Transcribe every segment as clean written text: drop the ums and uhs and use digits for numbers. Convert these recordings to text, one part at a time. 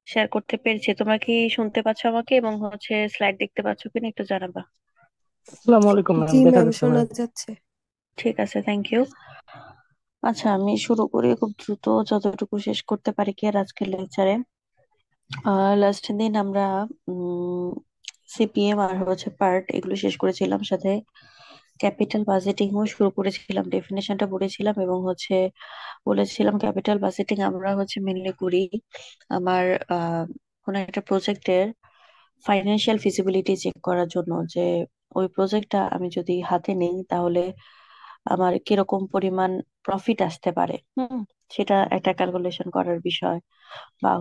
Share করতে পেরেছি। তোমরা কি শুনতে পাচ্ছ আমাকে, এবং স্লাইড দেখতে পাচ্ছ কিনা একটু জানাবা। আসসালামু আলাইকুম ম্যাম, জি দেখা ম্যাম, যাচ্ছে শোনা ম্যাম। যাচ্ছে। ঠিক আছে, থ্যাংক ইউ। আচ্ছা, আমি শুরু করি খুব দ্রুত, যতটুকু শেষ করতে পারি কি আর আজকের লেকচারে। লাস্ট দিন আমরা সিপিএম আর পার্ট এগুলো শেষ করেছিলাম, সাথে ক্যাপিটাল বাজেটিংও শুরু করেছিলাম, ডেফিনেশনটা পড়েছিলাম, এবং বলেছিলাম ক্যাপিটাল বাজেটিং আমরা মেনলি করি আমার কোনো একটা প্রজেক্টের ফাইন্যান্সিয়াল ফিজিবিলিটি চেক করার জন্য, যে ওই প্রজেক্টটা আমি যদি হাতে নেই তাহলে আমার কিরকম পরিমাণ প্রফিট আসতে পারে। সেটা একটা ক্যালকুলেশন করার বিষয়। বা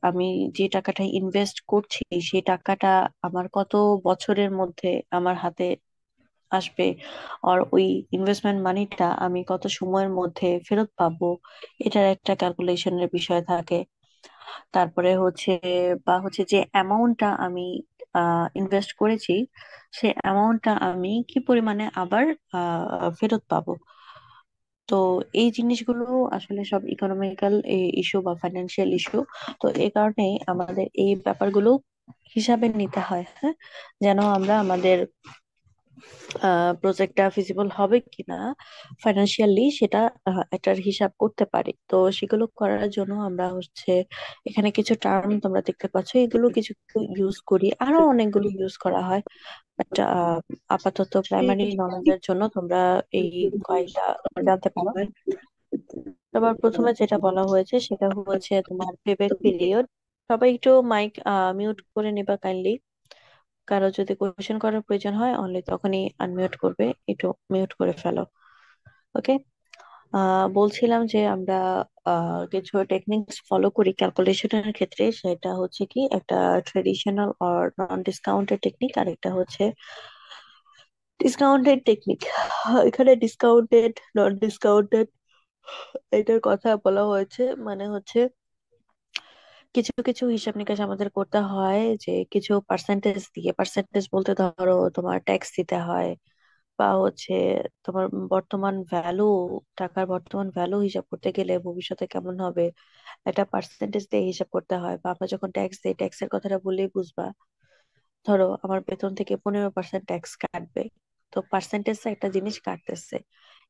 আমি যে টাকাটা ইনভেস্ট করছি সেই টাকাটা আমার কত বছরের মধ্যে আমার হাতে আসবে, আর ওই ইনভেস্টমেন্ট মানিটা আমি কত সময়ের মধ্যে ফেরত পাবো, এটার একটা ক্যালকুলেশনের বিষয় থাকে। তারপরে যে অ্যামাউন্টটা আমি ইনভেস্ট করেছি, সেই অ্যামাউন্টটা আমি কি পরিমাণে আবার ফেরত পাবো। তো এই জিনিসগুলো আসলে সব ইকোনমিক্যাল ইস্যু বা ফাইন্যান্সিয়াল ইস্যু। তো এই কারণেই আমাদের এই ব্যাপারগুলো হিসাবে নিতে হয়, হ্যাঁ, যেন আমরা আমাদের প্রজেক্টটা ফিজিবল হবে কিনা ফাইনান্সিয়ালি সেটা এটার হিসাব করতে পারি। তো সেগুলো করার জন্য আমরা এখানে কিছু টার্ম তোমরা দেখতে পাচ্ছ, এগুলো কিছু ইউজ করি, আরো অনেকগুলো ইউজ করা হয়। বাট আপাতত প্রাইমারি নলেজের জন্য তোমরা এই কয়েকটা জানতে পারো। তোমার প্রথমে যেটা বলা হয়েছে সেটা তোমার পেব্যাক পিরিয়ড। সবাই একটু মাইক মিউট করে নিবা কাইন্ডলি। কারো যদি কোয়েশ্চেন করার প্রয়োজন হয় অনলি তখনই আনমিউট করবে, একটু মিউট করে ফেলো। ওকে। বলছিলাম যে আমরা কিছু টেকনিক্স ফলো করি ক্যালকুলেশনের ক্ষেত্রে, সেটা কি একটা ট্রেডিশনাল আর নন ডিসকাউন্টেড টেকনিক, আর একটা ডিসকাউন্টেড টেকনিক। এখানে ডিসকাউন্টেড নন ডিসকাউন্টেড এটার কথা বলা হয়েছে, মানে কিছু কিছু হিসাব নিকাশ আমাদের করতে হয়, যে কিছু পার্সেন্টেজ দিয়ে, পার্সেন্টেজ বলতে ধরো তোমার ট্যাক্স দিতে হয়, বা তোমার বর্তমান ভ্যালু, টাকার বর্তমান ভ্যালু হিসাব করতে গেলে ভবিষ্যতে কেমন হবে একটা পার্সেন্টেজ দিয়ে হিসাব করতে হয়। বা আমরা যখন ট্যাক্স দিই, ট্যাক্সের কথাটা বললেই বুঝবা। ধরো আমার বেতন থেকে 15% ট্যাক্স কাটবে, তো পার্সেন্টেজ একটা জিনিস কাটতেছে।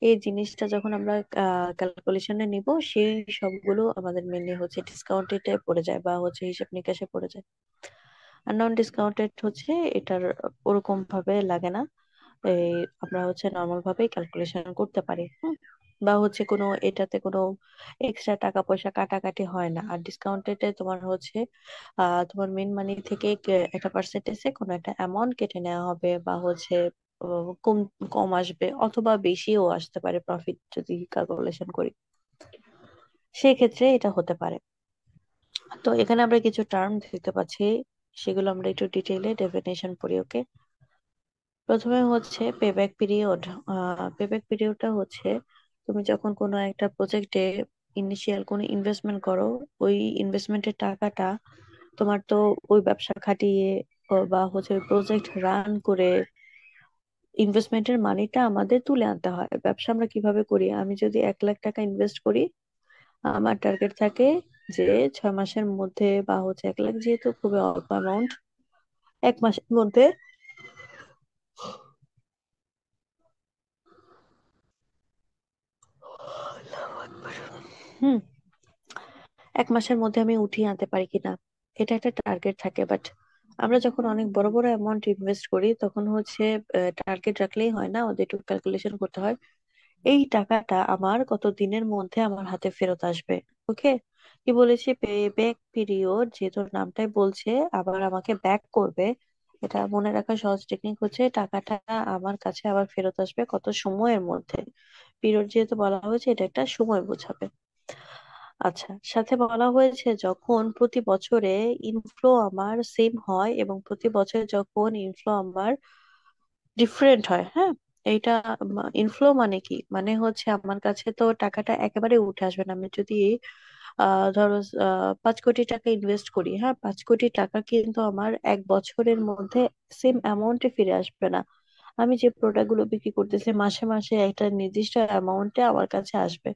এই জিনিসটা যখন আমরা ক্যালকুলেশনে নিব, সেই সবগুলো আমাদের মেনলি ডিসকাউন্টেড পড়ে যায়, বা হিসাব নিকাশে পড়ে যায়। আর নন ডিসকাউন্টেড এটার ওরকম ভাবে লাগে না। এই আমরা নর্মাল ভাবেই ক্যালকুলেশন করতে পারি। বা কোনো এটাতে কোনো এক্সট্রা টাকা পয়সা কাটাকাটি হয় না। আর ডিসকাউন্টেডে তোমার তোমার মেন মানি থেকে একটা পার্সেন্টেজে কোনো একটা অ্যামাউন্ট কেটে নেওয়া হবে, বা কম কম আসবে, অথবা বেশিও আসতে পারে প্রফিট যদি ক্যালকুলেশন করি, সেক্ষেত্রে এটা হতে পারে। তো এখানে আমরা কিছু টার্ম দেখতে পাচ্ছি, সেগুলো আমরা একটু ডিটেইলে ডেফিনেশন পড়ি। ওকে। প্রথমে পেব্যাক পিরিয়ড। পেব্যাক পিরিয়ডটা তুমি যখন কোনো একটা প্রজেক্টে ইনিশিয়াল কোনো ইনভেস্টমেন্ট করো, ওই ইনভেস্টমেন্টের টাকাটা তোমার তো ওই ব্যবসা খাটিয়ে বা ওই প্রজেক্ট রান করে ইনভেস্টমেন্টের মানিটা আমাদের তুলে আনতে হয়। ব্যবসা আমরা কিভাবে করি, আমি যদি 1 লাখ টাকা ইনভেস্ট করি, আমার টার্গেট থাকে যে 6 মাসের মধ্যে, বা 1 লাখ যেহেতু খুবই অল্প অ্যামাউন্ট, 1 মাসের মধ্যে, হুম, 1 মাসের মধ্যে আমি উঠিয়ে আনতে পারি কিনা, এটা একটা টার্গেট থাকে। বাট আমরা যখন অনেক বড় বড় অ্যামাউন্ট ইনভেস্ট করি তখন টার্গেট রাখলেই হয় না, ওদের একটু ক্যালকুলেশন করতে হয় এই টাকাটা আমার কত দিনের মধ্যে আমার হাতে ফেরত আসবে। ওকে। কি বলেছি, পে ব্যাক পিরিয়ড, যেহেতু নামটাই বলছে আবার আমাকে ব্যাক করবে, এটা মনে রাখার সহজ টেকনিক টাকাটা আমার কাছে আবার ফেরত আসবে কত সময়ের মধ্যে। পিরিয়ড যেহেতু বলা হয়েছে, এটা একটা সময় বোঝাবে। আচ্ছা, সাথে বলা হয়েছে যখন প্রতি বছরে ইনফ্লো আমার সেম হয়, এবং প্রতি বছরে যখন ইনফ্লো আমার ডিফারেন্ট হয়, হ্যাঁ। এইটা ইনফ্লো মানে কি, মানে আমার কাছে তো টাকাটা একেবারে উঠে আসবে না। আমি যদি ধরো 5 কোটি টাকা ইনভেস্ট করি, হ্যাঁ, 5 কোটি টাকা কিন্তু আমার 1 বছরের মধ্যে সেম অ্যামাউন্টে ফিরে আসবে না। আমি যে প্রোডাক্ট গুলো বিক্রি করতেছি মাসে মাসে একটা নির্দিষ্ট অ্যামাউন্টে আমার কাছে আসবে।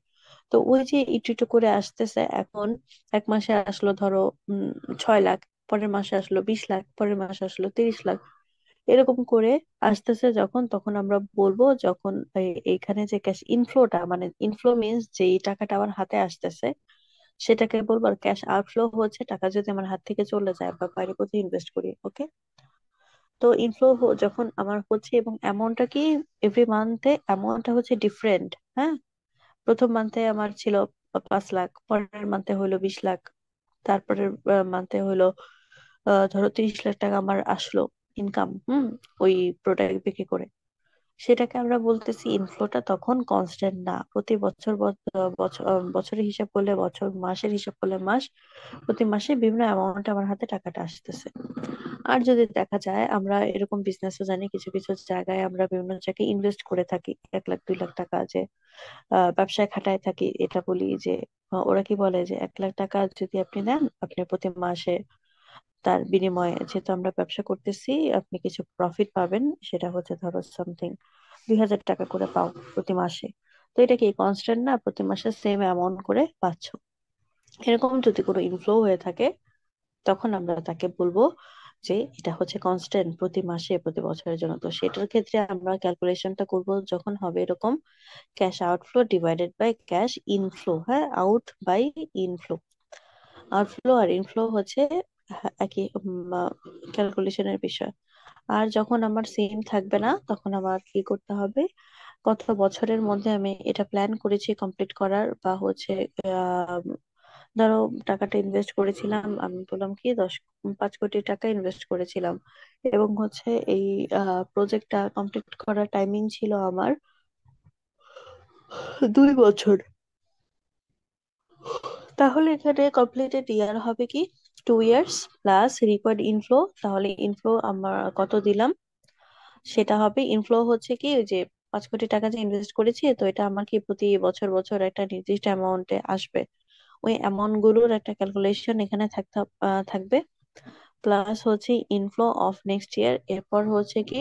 তো ওই যে একটু একটু করে আসতেছে এখন, এক মাসে আসলো ধরো 6 লাখ, পরের মাসে আসলো 20 লাখ, পরের মাসে আসলো 30 লাখ, এরকম করে আসতেছে যখন, তখন আমরা বলবো, যখন এইখানে যে ক্যাশ ইনফ্লোটা, মানে ইনফ্লো মিনস যে এই টাকাটা আমার হাতে আসতেছে সেটাকে বলবো, আর ক্যাশ আউটফ্লো হচ্ছে টাকা যদি আমার হাত থেকে চলে যায় বা বাইরে কোথাও ইনভেস্ট করি, ওকে? তো ইনফ্লো যখন আমার হচ্ছে, এবং অ্যামাউন্টটা কি, এভরি মান্থে অ্যামাউন্টটা হচ্ছে ডিফারেন্ট। হ্যাঁ, প্রথম মান্থে আমার ছিল 5 লাখ, পরের মান্থে হলো 20 লাখ, তারপরের মান্থে হলো ধরো 30 লাখ টাকা আমার আসলো ইনকাম, ওই প্রোডাক্ট বিক্রি করে। সেটাকে আমরা বলতেছি ইনফ্লোটা তখন কনস্ট্যান্ট না, প্রতি বছর বছরের হিসাব করলে বছর, মাসের হিসাব করলে মাস, প্রতি মাসে বিভিন্ন অ্যামাউন্ট আমার হাতে টাকাটা আসতেছে। আর যদি দেখা যায়, আমরা এরকম বিজনেসও জানি, কিছু কিছু জায়গায় আমরা বিভিন্ন জায়গায় ইনভেস্ট করে থাকি 1 লাখ 2 লাখ টাকা, যে ব্যবসায় খাটায় থাকি, এটা বলি যে ওরা কি বলে যে 1 লাখ টাকা যদি আপনি নেন, আপনি প্রতি মাসে তার বিনিময়ে, যেহেতু আমরা ব্যবসা করতেছি, আপনি কিছু প্রফিট পাবেন, সেটা হচ্ছে ধরো সামথিং 2,000 টাকা করে পাও প্রতি মাসে। তো এটা কি কনস্ট্যান্ট না, প্রতি মাসে সেম অ্যামাউন্ট করে পাচ্ছ? এরকম যদি কোনো ইনফ্লো হয়ে থাকে, তখন আমরা তাকে বলবো যে এটা হচ্ছে কনস্ট্যান্ট, প্রতি মাসে প্রতি বছরের জন্য। তো সেটার ক্ষেত্রে আমরা ক্যালকুলেশনটা করব যখন হবে এরকম, cash outflow divided by cash inflow. হ্যাঁ, আউট বাই ইনফ্লো। আউটফ্লো আর ইনফ্লো হচ্ছে একই ক্যালকুলেশনের বিষয়। আর যখন আমার সেম থাকবে না, তখন আমার কি করতে হবে, কত বছরের মধ্যে আমি এটা প্ল্যান করেছি কমপ্লিট করার, বা হচ্ছে আহ, ধরো টাকাটা ইনভেস্ট করেছিলাম, আমি বললাম কি 5 কোটি টাকা ইনভেস্ট করেছিলাম, এবং হচ্ছে এই প্রজেক্টটা কমপ্লিট করার টাইমিং ছিল আমার 2 বছর। তাহলে এখানে কমপ্লিটেড ইয়ার হবে কি 2 ইয়ার্স প্লাস রিকোয়ার্ড ইনফ্লো। তাহলে ইনফ্লো আমার কত দিলাম, সেটা হবে, ইনফ্লো হচ্ছে কি ওই যে 5 কোটি টাকা যে ইনভেস্ট করেছি, তো এটা আমার কি প্রতি বছর বছর একটা নির্দিষ্ট অ্যামাউন্টে আসবে, ওই অ্যামাউন্ট গুলোর একটা ক্যালকুলেশন এখানে থাকবে। প্লাস হচ্ছে ইনফ্লো অফ নেক্সট ইয়ার, এরপর হচ্ছে কি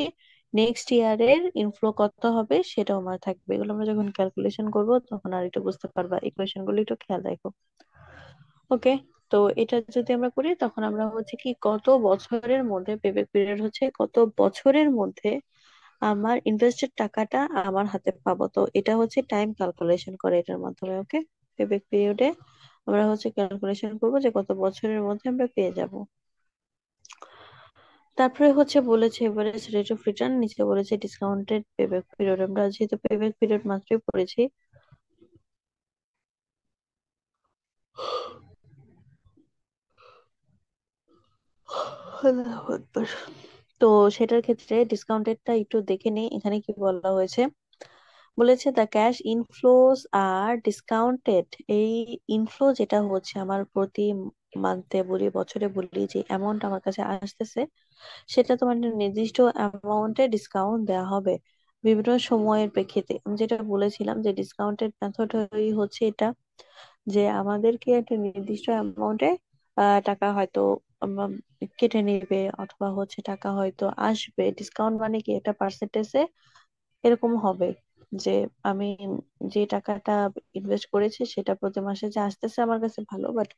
নেক্সট ইয়ারের ইনফ্লো কত হবে সেটাও আমার থাকবে। এগুলো আমরা যখন ক্যালকুলেশন করব তখন আর একটু বুঝতে পারবা, ইকুয়েশন গুলো একটু খেয়াল রাখো, ওকে? তো এটা যদি আমরা করি, তখন আমরা হচ্ছে কি কত বছরের মধ্যে, পেব্যাক পিরিয়ড হচ্ছে কত বছরের মধ্যে আমার ইনভেস্টেড টাকাটা আমার হাতে পাবো। তো এটা হচ্ছে টাইম ক্যালকুলেশন করে এটার মাধ্যমে, ওকে? পেব্যাক পিরিয়ডে আমরা হচ্ছে ক্যালকুলেশন করবো যে কত বছরের মধ্যে আমরা পেয়ে যাব। তারপরে হচ্ছে বলেছে এভারেজ রেট অফ রিটার্ন, নিচে বলেছে ডিসকাউন্টেড পেব্যাক পিরিয়ড। আমরা যেহেতু পেব্যাক পিরিয়ড মাত্রই পড়েছি, আল্লাহু আকবার। তো সেটার ক্ষেত্রে ডিসকাউন্টেডটা একটু দেখে নিই, এখানে কি বলা হয়েছে। বলেছে দ্য ক্যাশ ইনফ্লোস আর ডিসকাউন্টেড। এই ইনফ্লো যেটা হচ্ছে আমার প্রতি মান্থে বলি, বছরে বলি, যে অ্যামাউন্ট আমার কাছে আসতেছে, সেটা তোমার একটা নির্দিষ্ট অ্যামাউন্টে ডিসকাউন্ট দেওয়া হবে বিভিন্ন সময়ের প্রেক্ষিতে। আমি যেটা বলেছিলাম যে ডিসকাউন্টেড মেথড হচ্ছে এটা, যে আমাদেরকে একটা নির্দিষ্ট অ্যামাউন্টে টাকা হয়তো উম, কেটে নেবে, অথবা হচ্ছে টাকা হয়তো আসবে। ডিসকাউন্ট মানে কি একটা পার্সেন্টেজে এরকম হবে, যে আমি যে টাকাটা ইনভেস্ট করেছি সেটা প্রতি মাসে যে আসতেছে আমার কাছে ভালো, বাট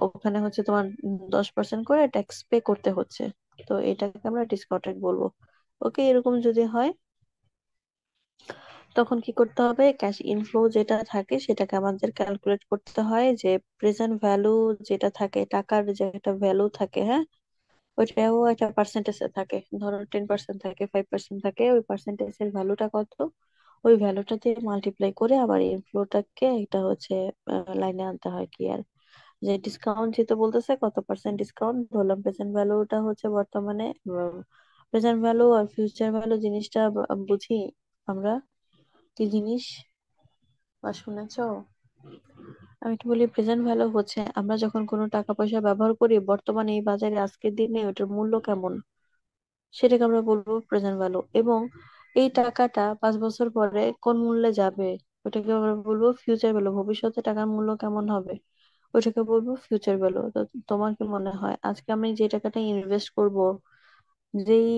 ওখানে হচ্ছে তোমার 10% করে ট্যাক্স পে করতে হচ্ছে। তো এটাকে আমরা ডিসকাউন্টেড বলবো, ওকে? এরকম যদি হয়, তখন কি করতে হবে, ক্যাশ ইনফ্লো যেটা থাকে সেটাকে আমাদের ক্যালকুলেট করতে হয়, যে প্রেজেন্ট ভ্যালু যেটা থাকে, টাকার যে একটা ভ্যালু থাকে, হ্যাঁ, ওইটাও একটা পার্সেন্টেজে থাকে, ধরো 10% থাকে, 5% থাকে, ওই পার্সেন্টেজের ভ্যালুটা কত, ওই ভ্যালুটা দিয়ে মাল্টিপ্লাই করে আবার ইনফ্লোটাকে এটা হচ্ছে লাইনে আনতে হয় কি আর। যে ডিসকাউন্ট যেহেতু বলতেছে কত পার্সেন্ট ডিসকাউন্ট, ধরলাম প্রেজেন্ট ভ্যালুটা হচ্ছে বর্তমানে, প্রেজেন্ট ভ্যালু আর ফিউচার ভ্যালু জিনিসটা বুঝি আমরা কি জিনিস, বা শুনেছো? আমি একটু বলি, প্রেজেন্ট ভ্যালু হচ্ছে আমরা যখন কোনো টাকা পয়সা ব্যবহার করি বর্তমানে এই বাজারে আজকের দিনে ওটার মূল্য কেমন, সেটাকে আমরা বলবো প্রেজেন্ট ভ্যালু। এবং এই টাকাটা 5 বছর পরে কোন মূল্যে যাবে, ওটাকে আমরা বলবো ফিউচার ভ্যালু। ভবিষ্যতে টাকার মূল্য কেমন হবে, ওটাকে বলবো ফিউচার ভ্যালু। তো তোমার কি মনে হয় আজকে আমি যে টাকাটা ইনভেস্ট করব, যেই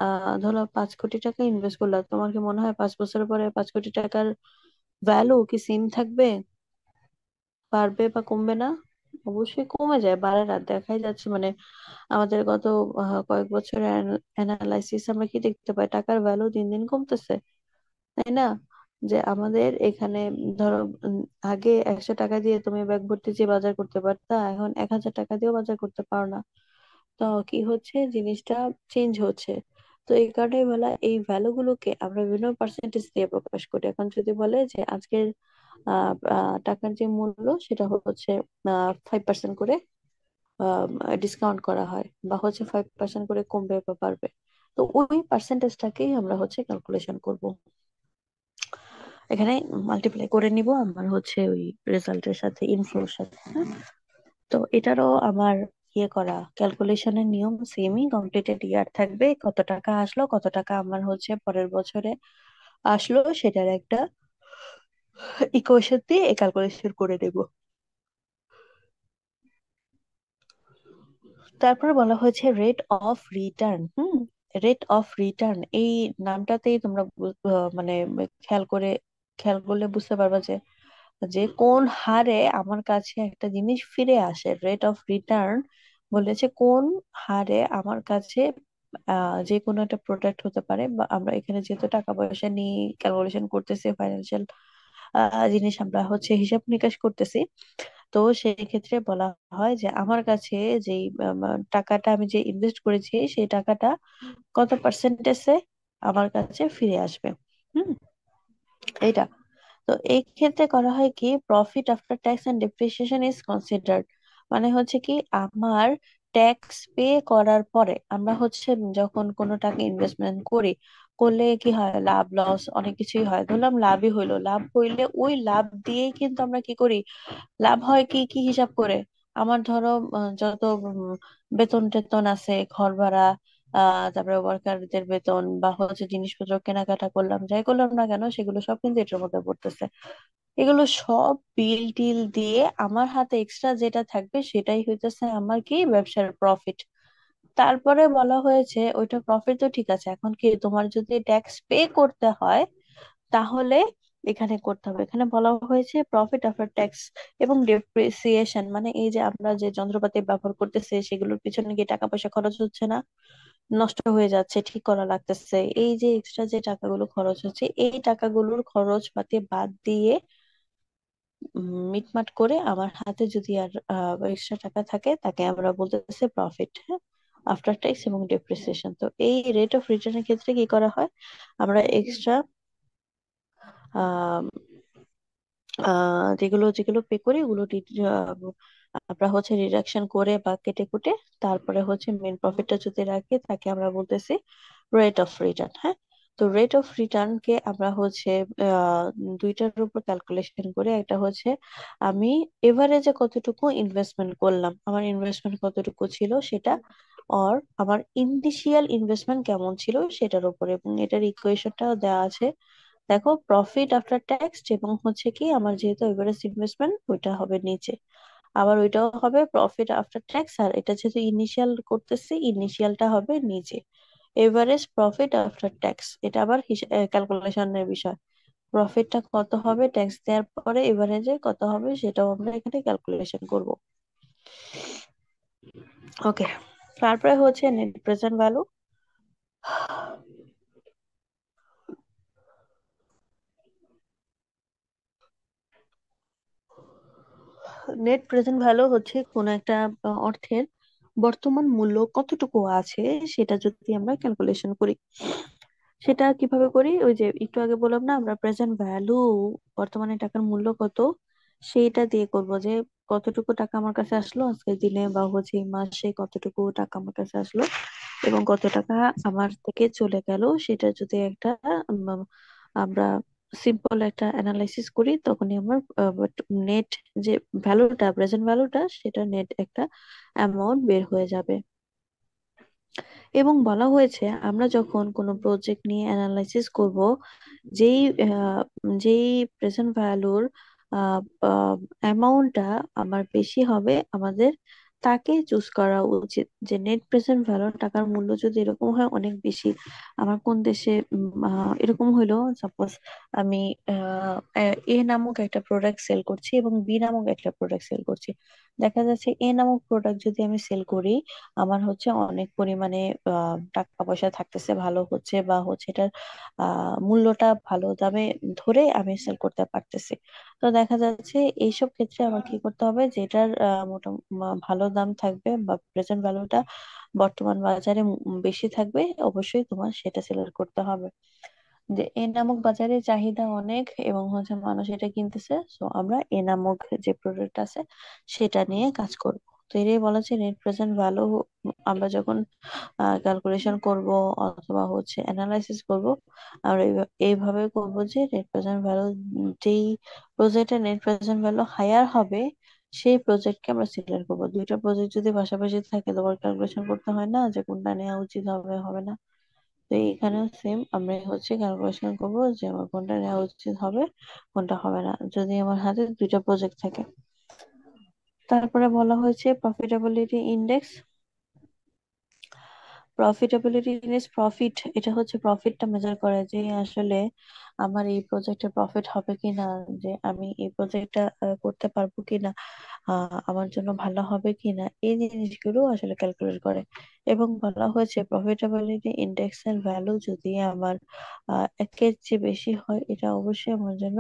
আহ ধরো 5 কোটি টাকা ইনভেস্ট করলাম, তোমার কি মনে হয় 5 বছর পরে 5 কোটি টাকার ভ্যালু কি সেম থাকবে, বাড়বে বা কমবে না? অবশ্যই কমে যায়, বাড়ে না, দেখাই যাচ্ছে মানে আমাদের গত কয়েক বছরের অ্যানালাইসিস আমরা কি দেখতে পাই, টাকার ভ্যালু দিন দিন কমতেছে, তাই না? যে আমাদের এখানে ধরো আগে 100 টাকা দিয়ে তুমি ব্যাগ ভর্তি যে বাজার করতে পারতা, এখন 1000 টাকা দিয়েও বাজার করতে পারো না। তো কি হচ্ছে, জিনিসটা চেঞ্জ হচ্ছে। তো এই কারণে বলা, এই ভ্যালু গুলোকে আমরা বিভিন্ন পার্সেন্টেজ দিয়ে প্রকাশ করি। এখন যদি বলে যে আজকের টাকার যে মূল্য সেটা হচ্ছে 5% করে ডিসকাউন্ট করা হয়, বা হচ্ছে 5% করে কমবে বা বাড়বে, তো ওই পার্সেন্টেজটাকেই আমরা হচ্ছে ক্যালকুলেশন করব। এখানে মাল্টিপ্লাই করে নিব আমার হচ্ছে ওই রেজাল্টের সাথে, ইনফ্লোর সাথে, হ্যাঁ? তো এটারও আমার করা ক্যালকুলেশনের নিয়ম সেমই, কমপ্লিটেড ইয়ার থাকবে, কত টাকা আসলো, কত টাকা আমার হচ্ছে পরের বছরে আসলো, সেটার একটা ইকুয়েশন দিয়ে ক্যালকুলেশন করে দেব। তারপর বলা হয়েছে rate of return. Rate of return এই নামটাতেই তোমরা মানে খেয়াল করে খেয়াল করলে বুঝতে পারবা যে যে কোন হারে আমার কাছে একটা জিনিস ফিরে আসে। রেট অফ রিটার্ন বলেছে কোন হারে আমার কাছে যে কোনো একটা প্রোডাক্ট হতে পারে, বা আমরা এখানে যেহেতু টাকা পয়সা নিয়ে ক্যালকুলেশন করতেছি, ফাইন্যান্সিয়াল জিনিস আমরা হচ্ছে হিসাব নিকাশ করতেছি, তো সেই ক্ষেত্রে বলা হয় যে আমার কাছে যেই টাকাটা আমি যে ইনভেস্ট করেছি সেই টাকাটা কত পার্সেন্টেজে আমার কাছে ফিরে আসবে। হুম এটা, তো এই ক্ষেত্রে করা হয় কি, profit after tax and depreciation is considered. মানে হচ্ছে কি, আমার ট্যাক্স পে করার পরে আমরা হচ্ছে যখন কোনো টাকা ইনভেস্টমেন্ট করি, করলে কি হয়, লাভ লস অনেক কিছুই হয়, ধরলাম লাভই হইলো, লাভ হইলে ওই লাভ দিয়েই কিন্তু আমরা কি করি, লাভ হয় কি কি হিসাব করে, আমার ধরো যত বেতন টেতন আছে, ঘর ভাড়া, তারপরে ওয়ার্কারদের বেতন, বা হচ্ছে জিনিসপত্র কেনাকাটা করলাম, যাই করলাম না কেন, সেগুলো সব কিন্তু এটার মধ্যে পড়তেছে। এগুলো সব বিল টিল দিয়ে আমার হাতে এক্সট্রা যেটা থাকবে সেটাই হইতেছে আমার কি, ব্যবসার প্রফিট। তারপরে বলা হয়েছে ওইটা প্রফিট তো ঠিক আছে, এখন কি তোমার যদি ট্যাক্স পে করতে হয় তাহলে এখানে করতে হবে। এখানে বলা হয়েছে প্রফিট আফটার ট্যাক্স এবং ডেপ্রিসিয়েশন, মানে এই যে আমরা যে যন্ত্রপাতি ব্যবহার করতেছি সেগুলোর পিছনে গিয়ে টাকা পয়সা খরচ হচ্ছে না, নষ্ট হয়ে যাচ্ছে, ঠিক করা লাগতেছে, এই যে এক্সট্রা যে টাকাগুলো খরচ হচ্ছে, এই টাকাগুলোর খরচ পাতি বাদ দিয়ে মিটমাট করে আমার হাতে যদি আর এক্সট্রা টাকা থাকে, তাকে আমরা বলতেছি প্রফিট, হ্যাঁ, আফটার ট্যাক্স এবং ডেপ্রিসিয়েশন। তো এই রেট অফ রিটার্নের ক্ষেত্রে কি করা হয়, আমরা এক্সট্রা যেগুলো যেগুলো পে করি ওগুলো আমরা হচ্ছে ডিডাকশন করে বা কেটে কুটে তারপরে হচ্ছে মেন প্রফিটটা যদি রাখি তাকে আমরা বলতেছি রেট অফ রিটার্ন। হ্যাঁ, তো রেট অফ রিটার্ন কে আমরা হচ্ছে আহ দুইটার উপর ক্যালকুলেশন করে, একটা হচ্ছে আমি এভারেজে কতটুকু ইনভেস্টমেন্ট করলাম, আমার ইনভেস্টমেন্ট কতটুকু ছিল সেটা, আর আমার ইনিশিয়াল ইনভেস্টমেন্ট কেমন ছিল সেটার উপরে, এবং এটার ইকুয়েশনটাও দেওয়া আছে। দেখো, প্রফিট আফটার ট্যাক্স এবং হচ্ছে কি আমার যেহেতু এভারেজ ইনভেস্টমেন্ট ওইটা হবে নিচে, আবার ওইটাও হবে প্রফিট আফটার ট্যাক্স, আর এটা যেহেতু ইনিশিয়াল করতেছি ইনিশিয়ালটা হবে নিচে। এভারেজ প্রফিট আফটার ট্যাক্স এটা আবার ক্যালকুলেশনের বিষয়, প্রফিটটা কত হবে ট্যাক্স দেওয়ার পরে, এভারেজে কত হবে সেটাও আমরা এখানে ক্যালকুলেশন করব। ওকে, তারপরে হচ্ছে net present value. Net present value হচ্ছে কোন একটা অর্থের বর্তমান মূল্য কতটুকু আছে সেটা যদি আমরা ক্যালকুলেশন করি। সেটা কিভাবে করি, ওই যে একটু আগে বললাম না, আমরা প্রেজেন্ট ভ্যালু, বর্তমানে টাকার মূল্য কত সেইটা দিয়ে করব, যে কতটুকু টাকা আমার কাছে আসলো আজকের দিনে, বা হচ্ছে এই মাসে কতটুকু টাকা আমার কাছে আসলো এবং কত টাকা আমার থেকে চলে গেল, সেটা যদি একটা উম, আমরা সিম্পল একটা অ্যানালাইসিস করি, তখনই আমার নেট যে ভ্যালুটা, প্রেজেন্ট ভ্যালুটা, সেটা নেট একটা অ্যামাউন্ট বের হয়ে যাবে। এবং বলা হয়েছে আমরা যখন কোনো প্রজেক্ট নিয়ে অ্যানালাইসিস করব, যেই যেই প্রেজেন্ট ভ্যালুর অ্যামাউন্টটা আমার বেশি হবে, আমাদের তাকে চুজ করা উচিত। যে নেট প্রেজেন্ট ভ্যালু, টাকার মূল্য যদি এরকম হয় অনেক বেশি, আমার কোন দেশে এরকম হইলো, সাপোজ আমি এ নামক একটা প্রোডাক্ট সেল করছি এবং বি নামক একটা প্রোডাক্ট সেল করছি। দেখা যাচ্ছে এ নামক প্রোডাক্ট যদি আমি সেল করি, আমার হচ্ছে অনেক পরিমাণে টাকা পয়সা থাকতেছে, ভালো হচ্ছে, বা হচ্ছে এটার মূল্যটা ভালো দামে ধরে আমি সেল করতে পারতেছি। তো দেখা যাচ্ছে এইসব ক্ষেত্রে আমার কি করতে হবে, যেটার ভালো দাম থাকবে বা প্রেজেন্ট ভ্যালুটা বর্তমান বাজারে বেশি থাকবে, অবশ্যই তোমার সেটা সিলেক্ট করতে হবে। যে এ নামক বাজারে চাহিদা অনেক এবং হচ্ছে মানুষ এটা কিনতেছে, সো আমরা এ নামক যে প্রোডাক্ট আছে সেটা নিয়ে কাজ করব। তো এটাই বলা যায় নেট প্রেজেন্ট ভ্যালু। আমরা যখন ক্যালকুলেশন করব অথবা হচ্ছে অ্যানালাইসিস করব, আমরা এইভাবে করব যে নেট প্রেজেন্ট ভ্যালু, যেই প্রজেক্টের নেট প্রেজেন্ট ভ্যালু হায়ার হবে সেই প্রজেক্টকে আমরা সিলেক্ট করবো। দুইটা প্রজেক্ট যদি পাশাপাশি থাকে, তোমার ক্যালকুলেশন করতে হয় না যে কোনটা নেওয়া উচিত হবে হবে না। তো এখানেও সেম, আমরা হচ্ছে ক্যালকুলেশন করবো যে আমার কোনটা নেওয়া উচিত হবে, কোনটা হবে না, যদি আমার হাতে দুইটা প্রজেক্ট থাকে। তারপরে বলা হয়েছে profitability index. Profitability index, profit, এটা হচ্ছে প্রফিটটা মেজার করে যে আসলে আমার এই প্রজেক্টে প্রফিট হবে কিনা, যে আমি এই প্রজেক্টটা করতে পারবো কিনা, আমার জন্য ভালো হবে কিনা, এই জিনিসগুলো আসলে ক্যালকুলেট করে। এবং বলা হয়েছে প্রফিটেবিলিটি ইন্ডেক্স এর ভ্যালু যদি আমার একের চেয়ে বেশি হয়, এটা অবশ্যই আমার জন্য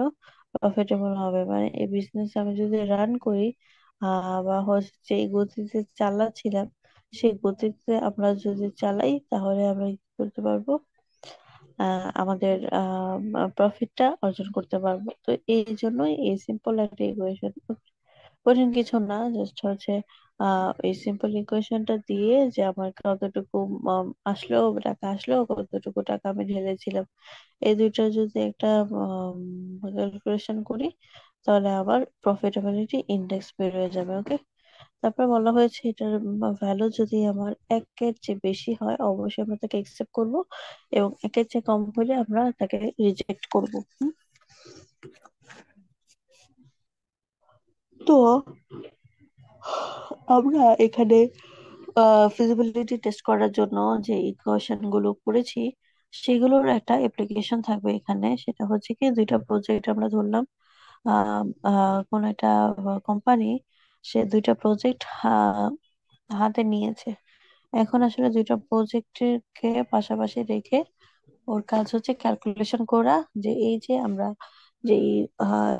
প্রফিটেবল হবে। মানে এই বিজনেস আমি যদি রান করি বা হচ্ছে এই গতিতে চালাচ্ছিলাম, সেই গতিতে আমরা যদি চালাই তাহলে আমরা কি করতে পারবো, আমাদের প্রফিটটা অর্জন করতে পারবো। তো এই জন্যই এই সিম্পল একটা ইকুয়েশন, কঠিন কিছু না, জাস্ট হচ্ছে এই সিম্পল ইকুয়েশনটা দিয়ে যে আমার কতটুকু আসলো, টাকা আসলো, কতটুকু টাকা আমি ঢেলেছিলাম, এই দুইটা যদি একটা ক্যালকুলেশন করি, তাহলে আবার প্রফিটেবিলিটি ইন্ডেক্স বের হয়ে যাবে। ওকে। তারপর বলা হয়েছে এটার ভ্যালু যদি আমার একের চেয়ে বেশি হয়, অবশ্যই আমরা তাকে একসেপ্ট করব, এবং একের চেয়ে কম হলে আমরা তাকে রিজেক্ট করব। তো আমরা এখানে ফিজিবিলিটি টেস্ট করার জন্য যে ইকুয়েশন গুলো করেছি, সেগুলোর একটা অ্যাপ্লিকেশন থাকবে এখানে। সেটা হচ্ছে কি, দুইটা প্রজেক্ট আমরা ধরলাম, কোন একটা কোম্পানি সে দুইটা প্রজেক্ট হাতে নিয়েছে। এখন আসলে দুইটা প্রজেক্টকে পাশাপাশি রেখে ওর কাজ হচ্ছে ক্যালকুলেশন করা, যে এই যে আমরা যে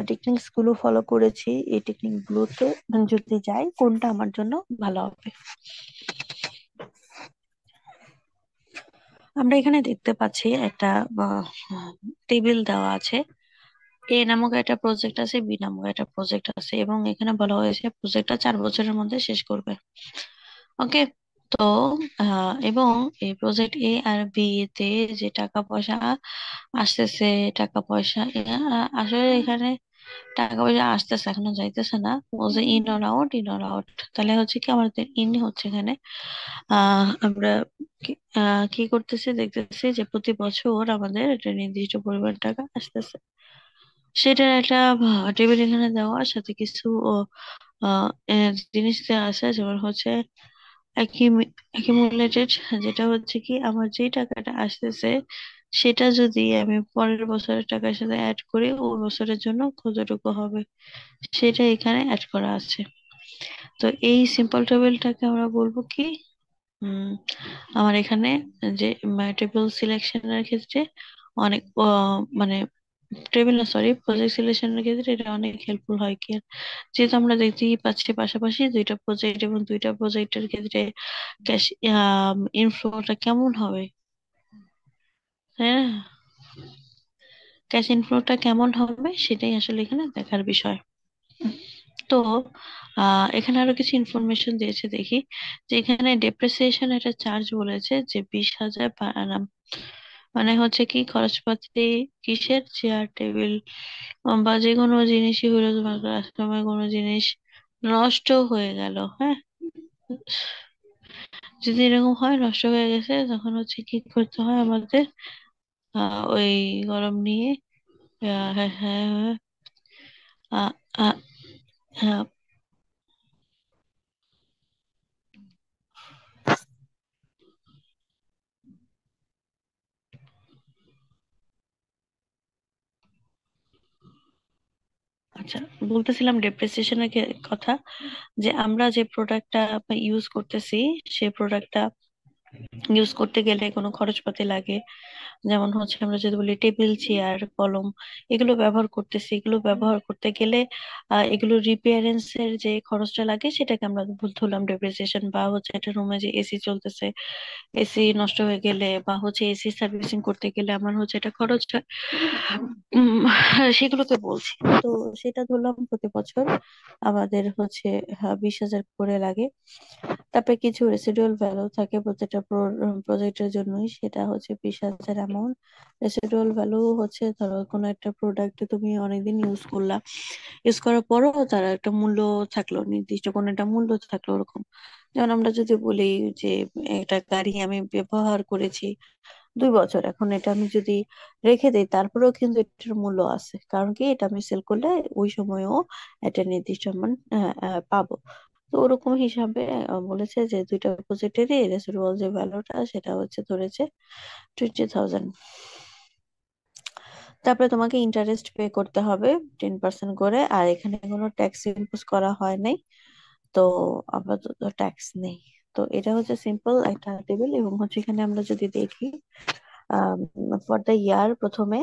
টেকনিক্স গুলো ফলো করেছি, এই টেকনিক গুলোতে যদি যাই কোনটা আমার জন্য ভালো হবে। আমরা এখানে দেখতে পাচ্ছি একটা টেবিল দেওয়া আছে। এ নামক একটা প্রজেক্ট আছে, বি নামক একটা প্রজেক্ট আছে, এবং এখানে বলা হয়েছে প্রজেক্টটা 4 বছরের মধ্যে শেষ করবে। ওকে। তো এবং এই প্রজেক্ট এ আর বি তে যে টাকা পয়সা আসতেছে, টাকা পয়সা আসলে এখানে টাকা পয়সা আসতেছে, এখনো যাইতেছে না, বলছে in or out, in or out. তাহলে হচ্ছে কি, আমাদের ইন হচ্ছে এখানে আমরা কি করতেছি, দেখতেছি যে প্রতি বছর আমাদের একটা নির্দিষ্ট পরিমাণ টাকা আসতেছে। সেটার একটা টেবিল এখানে দেওয়া, সাথে কিছু জিনিস দেওয়া আছে, যেমন হচ্ছে অ্যাকিউমুলেটেড, যেটা হচ্ছে কি আমার যেই টাকাটা আসতেছে সেটা যদি আমি পরের বছরের টাকার সাথে অ্যাড করি, ওই বছরের জন্য কতটুকু হবে সেটা এখানে অ্যাড করা আছে। তো এই সিম্পল টেবিলটাকে আমরা বলবো কি, উম আমার এখানে যে টেবিল সিলেকশনের ক্ষেত্রে অনেক মানে টেবিল না, সরি, প্রজেক্ট সিলেকশনের ক্ষেত্রে এটা অনেক হেল্পফুল হয়। কি, যেহেতু আমরা দেখতেই পাচ্ছি পাশাপাশি দুইটা প্রজেক্ট, এবং দুইটা প্রজেক্টের ক্ষেত্রে ক্যাশ ইনফ্লোটা কেমন হবে, হ্যাঁ, ক্যাশ ইনফ্লোটা কেমন হবে সেটাই আসলে এখানে দেখার বিষয়। তো এখানে আরো কিছু ইনফরমেশন দিয়েছে দেখি, যে এখানে ডেপ্রিসিয়েশন একটা চার্জ বলেছে যে 20,000 পার annum। মানে হচ্ছে কি, খরচপাতি কিসের, চেয়ার টেবিল বা যে কোনো জিনিসই হলো, তোমার ক্লাসরুমে কোনো জিনিস নষ্ট হয়ে গেল, হ্যাঁ, যদি এরকম হয় নষ্ট হয়ে গেছে, তখন হচ্ছে কি করতে হয় আমাদের, ওই কলম নিয়ে হ্যাঁ হ্যাঁ হ্যাঁ, আহ, আহ, হ্যাঁ, আচ্ছা, বলতেছিলাম ডেপ্রিসিয়েশনের কথা, যে আমরা যে প্রোডাক্টটা ইউজ করতেছি সেই প্রোডাক্টটা ইউজ করতে গেলে কোনো খরচপাতি লাগে। যেমন হচ্ছে আমরা যদি বলি টেবিল চেয়ার কলম, এগুলো ব্যবহার করতেছি, এগুলো ব্যবহার করতে গেলে এগুলো রিপেয়ারেন্স এর যে খরচটা লাগে সেটাকে আমরা ধরলাম ডেপ্রিসিয়েশন। বা হচ্ছে একটা রুমে যে এসি চলতেছে, এসি নষ্ট হয়ে গেলে বা হচ্ছে এসি সার্ভিসিং করতে গেলে আমার হচ্ছে এটা খরচ হয়। সেগুলোকে বলছি। তো সেটা ধরলাম প্রতি বছর আমাদের হচ্ছে 20,000 করে লাগে। তারপরে কিছু রেসিডুয়াল ভ্যালু থাকে প্রত্যেকটা প্রজেক্টের জন্যই, সেটা হচ্ছে 20,000 অ্যামাউন্ট। রেসিডুয়াল ভ্যালু হচ্ছে ধরো কোনো একটা প্রোডাক্ট তুমি অনেকদিন ইউজ করলা, ইউজ করার পরও তার একটা মূল্য থাকলো, নির্দিষ্ট কোনো একটা মূল্য থাকলো ওরকম। যেমন আমরা যদি বলি যে একটা গাড়ি আমি ব্যবহার করেছি 2 বছর, এখন এটা আমি যদি রেখে দেই তারপরেও কিন্তু এটার মূল্য আছে, কারণ কি এটা আমি সেল করলে ওই সময়ও একটা নির্দিষ্ট অ্যামাউন্ট পাবো। তো ওরকম হিসাবে বলেছে যে দুইটা প্রজেক্টেরই রেসিডুয়াল যে ভ্যালুটা সেটা হচ্ছে ধরেছে 20,000। তারপরে তোমাকে ইন্টারেস্ট পে করতে হবে 10% করে, আর এখানে কোনো ট্যাক্স ইম্পোজ করা হয় নাই। তো আপাতত ট্যাক্স নেই। তো এটা হচ্ছে সিম্পল একটা টেবিল, এবং হচ্ছে এখানে আমরা যদি দেখি ফর দ্য ইয়ার প্রথমে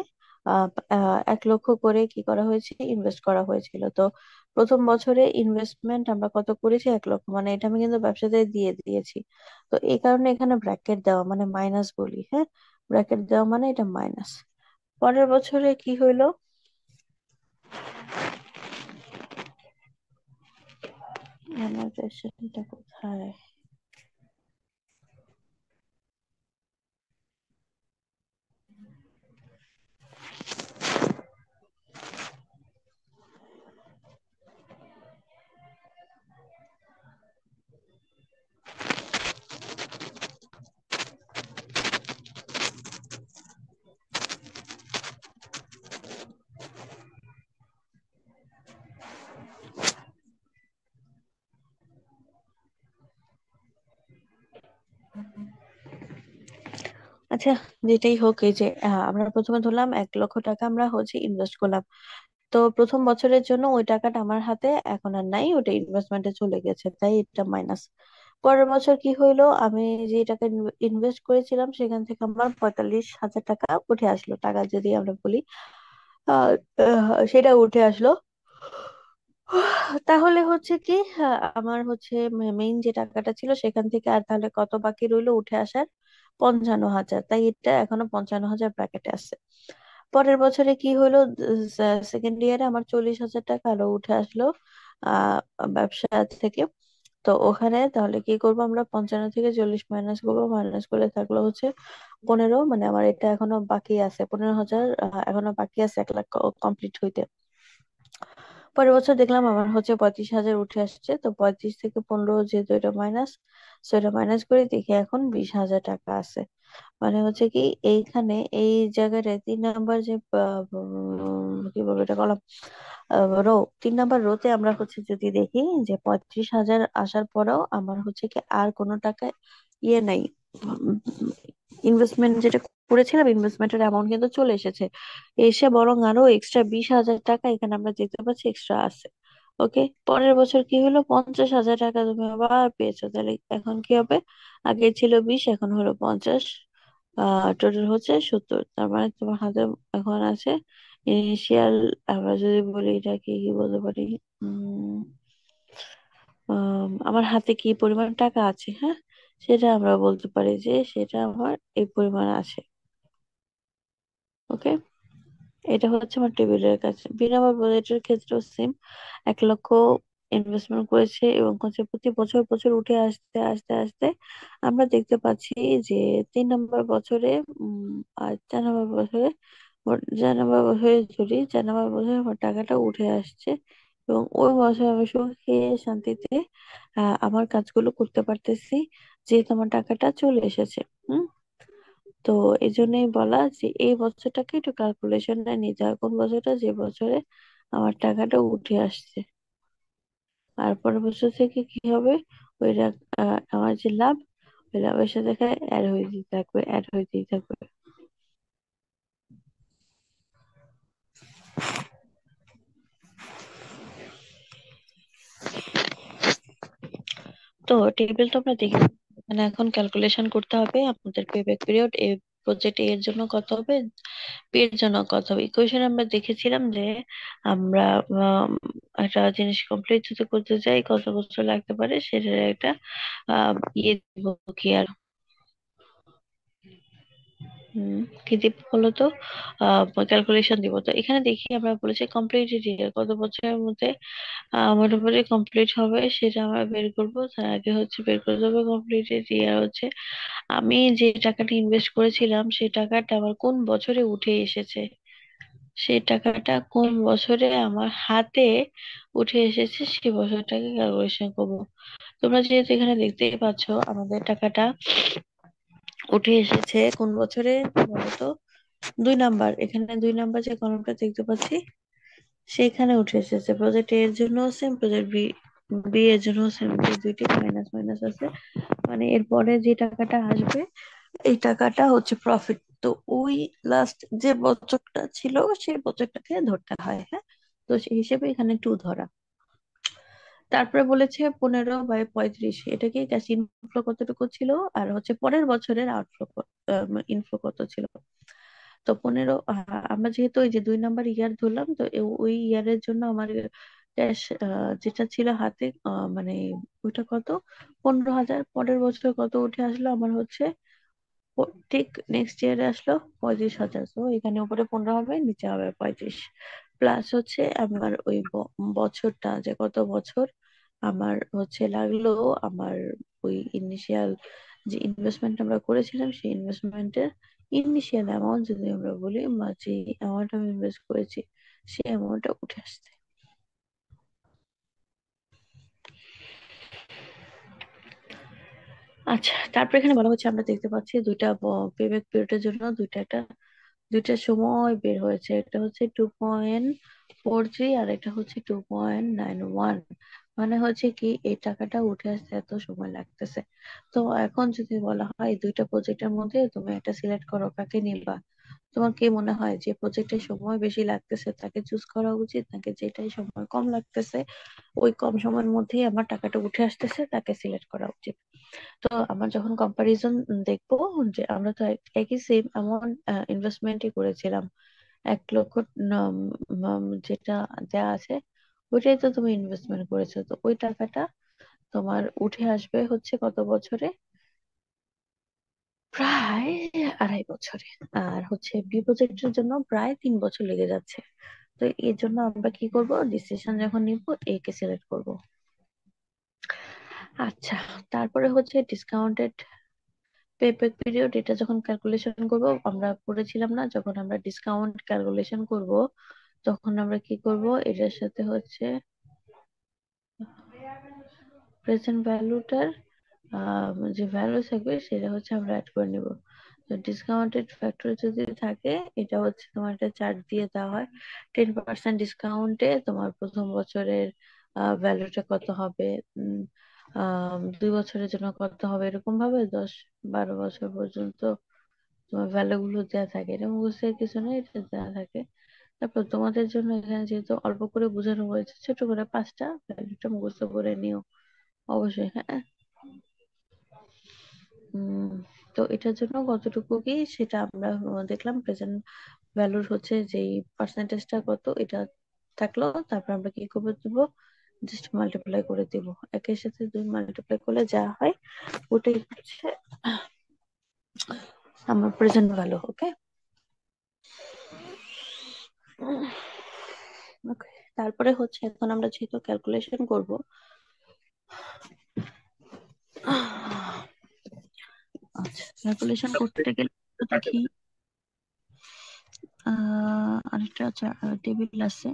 1 লক্ষ করে কি করা হয়েছে, ইনভেস্ট করা হয়েছিল। তো প্রথম বছরে ইনভেস্টমেন্ট আমরা কত করেছি, 1 লক্ষ, মানে এটা আমি কিন্তু ব্যবসাতে দিয়ে দিয়েছি। তো এই কারণে এখানে ব্র্যাকেট দেওয়া মানে মাইনাস বলি, হ্যাঁ, ব্র্যাকেট দেওয়া মানে এটা মাইনাস। পরের বছরে কি হইলো, অ্যামার্টাইজেশনটা কোথায়? আচ্ছা, যেটাই হোক, এই যে আমরা প্রথমে ধরলাম 1 লক্ষ টাকা আমরা হচ্ছে ইনভেস্ট করলাম। তো প্রথম বছরের জন্য ওই টাকাটা আমার হাতে এখন আর নাই, ওটা ইনভেস্টমেন্টে চলে গেছে, তাই এটা মাইনাস। পরের বছর কি হইলো, আমি যে টাকা ইনভেস্ট করেছিলাম সেখান থেকে আমার 45,000 টাকা উঠে আসলো, টাকা যদি আমরা বলি আহ, সেটা উঠে আসলো। তাহলে হচ্ছে কি, আমার হচ্ছে মেইন যে টাকাটা ছিল সেখান থেকে আর তাহলে কত বাকি রইলো উঠে আসার, 55,000, তাই এটা এখনো 55,000 ব্র্যাকেটে আছে। পরের বছরে কি হলো, সেকেন্ড ইয়ারে আমার 40,000 টাকা আরো উঠে আসলো আহ ব্যবসা থেকে। তো ওখানে তাহলে কি করবো, আমরা 55 থেকে 40 মাইনাস করবো, মাইনাস করলে থাকলো হচ্ছে 15, মানে আমার এটা এখনো বাকি আছে 15,000, এখনো বাকি আছে 1 লাখ কমপ্লিট হইতে। পরের বছর দেখলাম আমার হচ্ছে 35,000 উঠে আসছে, তো 35 থেকে 15 যেহেতু এটা মাইনাস, সেটা মাইনাস করে দেখি এখন 20,000 টাকা আছে। মানে হচ্ছে কি, এইখানে এই জায়গাটা 3 নাম্বার যে কি বলবো এটা কলাম, রো, 3 নাম্বার রোতে আমরা হচ্ছে যদি দেখি যে 35,000 আসার পরেও আমার হচ্ছে কি আর কোনো টাকা ইয়ে নাই, ইনভেস্টমেন্ট যেটা করেছিলাম ইনভেস্টমেন্টের অ্যামাউন্ট কিন্তু চলে এসেছে, এসে বরং আরো এক্সট্রা 20,000 টাকা এখানে আমরা দেখতে পাচ্ছি এক্সট্রা আছে। ওকে, পরের বছর কি হলো, 50,000 টাকা তুমি আবার পেয়েছো, তাহলে এখন কি হবে, আগে ছিল 20, এখন হলো 50, টোটাল হচ্ছে 70। তার মানে তোমার হাতে এখন আছে ইনিশিয়াল, আমরা যদি বলি এটা কি কি বলতে পারি, উম আমার হাতে কি পরিমাণ টাকা আছে, হ্যাঁ, সেটা আমরা বলতে পারি যে সেটা আমার এই পরিমাণ আছে। ওকে, এটা হচ্ছে আমার টেবিলের কাছে। বিনামূল্য বাজেটের ক্ষেত্রেও সেম, 1 লক্ষ ইনভেস্টমেন্ট করেছে এবং হচ্ছে প্রতি বছর বছর উঠে আসতে আসতে আসতে আমরা দেখতে পাচ্ছি যে 3 নম্বর বছরে আর 4 নম্বর বছরে, 4 নম্বর বছরে ধরি, 4 নম্বর বছরে আমার টাকাটা উঠে আসছে, এবং ওই বছর আমি সুখে শান্তিতে আমার কাজগুলো করতে পারতেছি, যেহেতু আমার টাকাটা চলে এসেছে। হুম। তো এই জন্যই বলা যে এই বছরটাকে একটু ক্যালকুলেশনে নিতে হয়, কোন বছরটা যে বছরে আমার টাকাটা উঠে আসছে। আর পরের বছর থেকে কি হবে, ওই আমার যে লাভ, ওই লাভের সাথে অ্যাড হয়ে দিতে থাকবে, অ্যাড হয়ে দিতে থাকবে। তো টেবিল তো আমরা দেখি, মানে এখন ক্যালকুলেশন করতে হবে আমাদের পেব্যাক পিরিয়ড এ, প্রজেক্ট এর জন্য কত হবে, বি এর জন্য কত হবে। ইকুয়েশন আমরা দেখেছিলাম যে আমরা আম, একটা জিনিস কমপ্লিট যদি করতে চাই কত বছর লাগতে পারে, সেটার একটা ইয়ে দিব কি আর, কি দিব বলতো, ক্যালকুলেশন দিব। তো এখানে দেখি আমরা বলেছি কমপ্লিটেড ইয়ার কত বছরের মধ্যে মোটামুটি কমপ্লিট হবে সেটা আমরা বের করব। তার আগে হচ্ছে বের করতে হবে কমপ্লিটেড ইয়ার হচ্ছে আমি যে টাকাটা ইনভেস্ট করেছিলাম সেই টাকাটা আমার কোন বছরে উঠে এসেছে, সেই টাকাটা কোন বছরে আমার হাতে উঠে এসেছে সেই বছরটাকে ক্যালকুলেশন করবো। তোমরা যেহেতু এখানে দেখতেই পাচ্ছ আমাদের টাকাটা উঠে এসেছে কোন বছরে বলতো, 2 নাম্বার, এখানে 2 নাম্বার যে কলমটা দেখতে পাচ্ছি সেখানে উঠে এসেছে। প্রজেক্ট এ এর জন্য সেম, প্রজেক্ট বি বি এর জন্য সেম, দুইটি মাইনাস মাইনাস আছে, মানে এরপরে যে টাকাটা আসবে এই টাকাটা হচ্ছে প্রফিট। তো ওই লাস্ট যে বছরটা ছিল সেই বছরটাকে ধরতে হয়, হ্যাঁ। তো সেই হিসেবে এখানে 2 ধরা। তারপরে বলেছে 15/35, এটা কি ক্যাশ ইনফ্লো কতটুকু ছিল, আর হচ্ছে পরের বছরের আউটফ্লো ইনফ্লো কত ছিল। তো 15, আমরা যেহেতু ওই যে 2 নাম্বার ইয়ার ধরলাম, তো ওই ইয়ারের জন্য আমার ক্যাশ যেটা ছিল হাতে, মানে ওইটা কত, 15,000। পরের বছর কত উঠে আসলো আমার হচ্ছে, ঠিক নেক্সট ইয়ারে আসলো 35,000। তো এখানে উপরে 15 হবে, নিচে হবে 35, প্লাস হচ্ছে আমার ওই বছরটা যে কত বছর আমার হচ্ছে লাগলো, আমার ওই ইনিশিয়াল যে ইনভেস্টমেন্ট আমরা করেছিলাম সেই ইনভেস্টমেন্টের ইনিশিয়াল অ্যামাউন্ট যদি আমরা বলি, বা যে অ্যামাউন্ট আমি ইনভেস্ট করেছি সেই অ্যামাউন্টটা উঠে আসছে। আচ্ছা, তারপর এখানে বলা হচ্ছে আমরা দেখতে পাচ্ছি দুইটা পেব্যাক পিরিয়ডের জন্য দুইটা সময় বের হয়েছে, একটা হচ্ছে 2.43 আর এটা হচ্ছে 2.91। মানে হচ্ছে কি এই টাকাটা উঠে আসতে এত সময় লাগতেছে। তো এখন যদি বলা হয় এই দুইটা প্রজেক্টের মধ্যে তুমি একটা সিলেক্ট করো কাকে নিবা, তোমার কি মনে হয় যে প্রজেক্টের সময় বেশি লাগতেছে তাকে চুজ করা উচিত, নাকি যেটাই সময় কম লাগতেছে ওই কম সময়ের মধ্যেই আমার টাকাটা উঠে আসতেছে তাকে সিলেক্ট করা উচিত? তো আমরা যখন কম্পারিজন দেখবো, যে আমরা তো একই সেম অ্যামাউন্ট ইনভেস্টমেন্টই করেছিলাম, 1 লক্ষ যেটা দেয়া আছে ওইটাই তো তুমি ইনভেস্টমেন্ট করেছো, তো ওই টাকাটা তোমার উঠে আসবে হচ্ছে কত বছরে, প্রায় 2.5 বছরে। আর হচ্ছে বি প্রজেক্টের জন্য প্রায় 3 বছর লেগে যাচ্ছে। তো এর জন্য আমরা কি করব, ডিসিশন যখন নিব একে সিলেক্ট করব। আচ্ছা, তারপরে হচ্ছে ডিসকাউন্টেড পেব্যাক পিরিয়ড, এটা যখন ক্যালকুলেশন করব আমরা পড়েছিলাম না, যখন আমরা ডিসকাউন্ট ক্যালকুলেশন করব তখন আমরা কি করব, এটার সাথে হচ্ছে প্রেজেন্ট ভ্যালুটার যে ভ্যালু থাকবে সেটা হচ্ছে আমরা অ্যাড করে নিব। তো ডিসকাউন্টেড ফ্যাক্টর যদি থাকে, এটা হচ্ছে তোমার একটা চার্ট দিয়ে দেওয়া হয়, 10% ডিসকাউন্টে তোমার প্রথম বছরের ভ্যালুটা কত হবে, 2 বছরের জন্য কত হবে, এরকম ভাবে 10-12 বছর পর্যন্ত তোমার ভ্যালু গুলো দেওয়া থাকে। এটা মুখস্থের কিছু নেই, এটা দেওয়া থাকে। তারপর তোমাদের জন্য এখানে যেহেতু অল্প করে বোঝানো হয়েছে, ছোট করে 5টা ভ্যালুটা মুখস্থ করে নিও অবশ্যই, হ্যাঁ। উম তো এটার জন্য কতটুকু কি সেটা আমরা দেখলাম, প্রেজেন্ট ভ্যালুর হচ্ছে যেই পার্সেন্টেজটা কত এটা থাকলো, তারপর আমরা কি করে দিব, জাস্ট মাল্টিপ্লাই করে দিব, একের সাথে 2 মাল্টিপ্লাই করলে যা হয় ওটাই হচ্ছে আমার প্রেজেন্ট ভ্যালু। ওকে, ওকে। তারপরে হচ্ছে এখন আমরা যেহেতু ক্যালকুলেশন করব, আচ্ছা ক্যালকুলেশন করতে গেলে তো দেখি আরেকটা টেবিল আছে।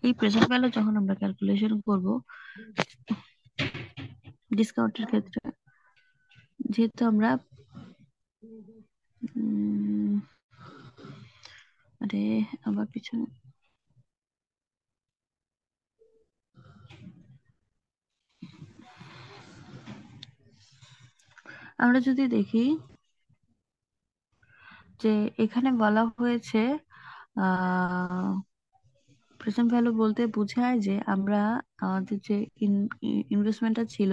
এই প্রেজেন্ট ভ্যালু যখন আমরা ক্যালকুলেশন করব ডিসকাউন্টের ক্ষেত্রে, যেহেতু আমরা উম, আরে আমার পিছনে, আমরা যদি দেখি যে এখানে বলা হয়েছে আহ প্রেজেন্ট ভ্যালু বলতে বোঝায় যে আমরা আমাদের যে ইনভেস্টমেন্টটা ছিল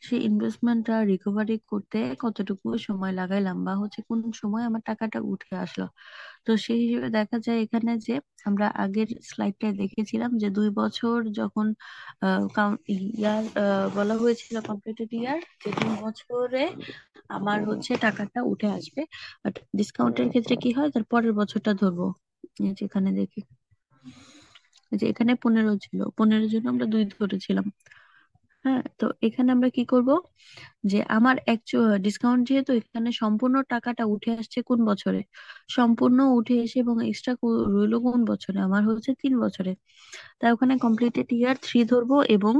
সেই ইনভেস্টমেন্টটা রিকভারি করতে কতটুকু সময় লাগাইলাম, বা হচ্ছে কোন সময় আমার টাকাটা উঠে আসলো। তো সেই হিসেবে দেখা যায় এখানে যে আমরা আগের স্লাইডটায় দেখেছিলাম যে 2 বছর যখন ইয়ার বলা হয়েছিল, কমপ্লিটেড ইয়ার, যে 2 বছরে আমার হচ্ছে টাকাটা উঠে আসবে। বাট ডিসকাউন্টের ক্ষেত্রে কি হয়, তার পরের বছরটা ধরবো। এই যে এখানে দেখি, এই যে এখানে 15 ছিল, 15 জন্য আমরা 2 ধরেছিলাম। হ্যাঁ, তো এখানে আমরা কি করব, যে আমার অ্যাকচুয়াল ডিসকাউন্ট যেহেতু এখানে সম্পূর্ণ টাকাটা উঠে আসছে কোন বছরে, সম্পূর্ণ উঠে এসে এবং এক্সট্রা রইলো কোন বছরে, আমার হচ্ছে 3 বছরে। তাই ওখানে কমপ্লিটেড ইয়ার 3 ধরবো, এবং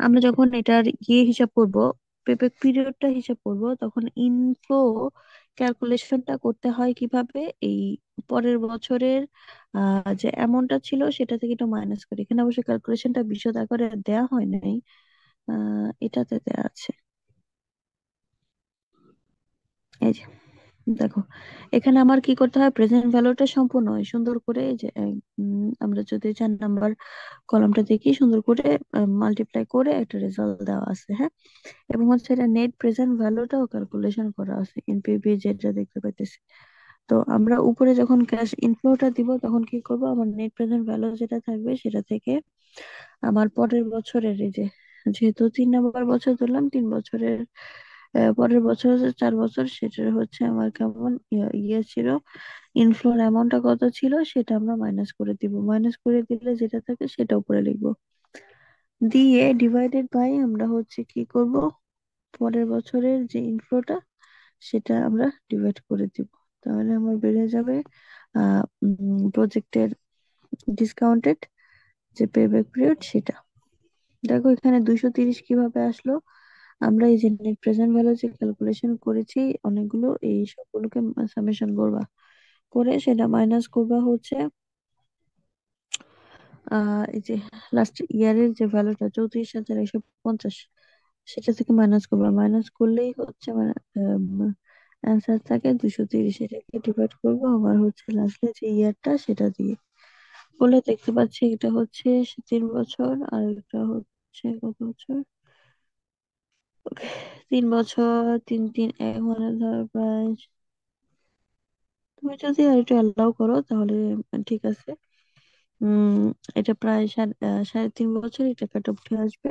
আমরা যখন এটার হিসাব করব, পেব্যাক পিরিয়ডটা হিসাব করব, তখন ইনফ্লো ক্যালকুলেশনটা করতে হয় কিভাবে, এই পরের বছরের যে অ্যামাউন্টটা ছিল সেটা থেকে একটু মাইনাস করে। এখানে অবশ্য ক্যালকুলেশনটা বিশদ আকারে দেয়া হয় নাই, এটাতে দেয়া আছে। এই যে দেখো, এখানে আমার কি করতে হয়, প্রেজেন্ট ভ্যালুটা সম্পূর্ণ সুন্দর করে, এই যে আমরা যদি 4 নাম্বার কলামটা দেখি, সুন্দর করে মাল্টিপ্লাই করে একটা রেজাল্ট দেওয়া আছে। হ্যাঁ, এবং হচ্ছে এটা নেট প্রেজেন্ট ভ্যালুটাও ক্যালকুলেশন করা আছে, এনপিভি যেটা দেখতে পাইতেছি। তো আমরা উপরে যখন ক্যাশ ইনফ্লোটা দিব, তখন কি করব, আমার নেট প্রেজেন্ট ভ্যালু যেটা থাকবে সেটা থেকে আমার পরের বছরের, এই যে যেহেতু 3 নাম্বার বছর ধরলাম, 3 বছরের পরের বছর হচ্ছে 4 বছর, সেটা হচ্ছে আমার কেমন ইয়ে ছিল, ইনফ্লোর অ্যামাউন্টটা কত ছিল সেটা আমরা মাইনাস করে দিব। মাইনাস করে দিলে যেটা থাকে সেটা উপরে লিখবো, দিয়ে ডিভাইডেড বাই আমরা হচ্ছে কি করব, পরের বছরের যে ইনফ্লোটা সেটা আমরা ডিভাইড করে দিব। তাহলে আমার বেড়ে যাবে প্রজেক্টের ডিসকাউন্টেড যে পেব্যাক পিরিয়ড সেটা। দেখো এখানে 230 কিভাবে আসলো, আমরা এই যে নেট প্রেজেন্ট ভ্যালু যে ক্যালকুলেশন করেছি অনেকগুলো, এই সবগুলোকে সামেশন করবা, করে সেটা মাইনাস করবা হচ্ছে এই যে লাস্ট ইয়ারের যে ভ্যালুটা 34,150, সেটা থেকে মাইনাস করবা। মাইনাস করলেই হচ্ছে আমার অ্যান্সার থাকে 230। এটাকে ডিভাইড করবো আবার হচ্ছে লাস্টে যে ইয়ারটা সেটা দিয়ে, বলে দেখতে পাচ্ছি এটা হচ্ছে 3 বছর, আর এটা হচ্ছে কত বছর, 3 বছর, তিন তিন এক, মানে ধর প্রায়, তুমি যদি আর একটু অ্যালাউ করো তাহলে ঠিক আছে। উম এটা প্রায় 3.5 বছর এই টাকাটা উঠে আসবে।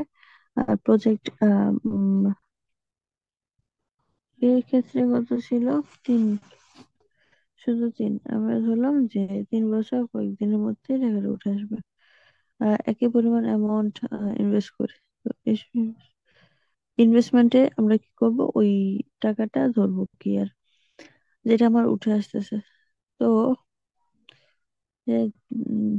আর প্রজেক্ট এর ক্ষেত্রে কত ছিল, 3, শুধু 3, আমরা ধরলাম যে 3 বছর কয়েকদিনের মধ্যে টাকাটা উঠে আসবে একই পরিমাণ অ্যামাউন্ট ইনভেস্ট করে। তো ইনভেস্টমেন্টে আমরা কি করব, ওই টাকাটা ধরবো কি আর, যেটা আমার উঠে আসতেছে। তো যে, উম,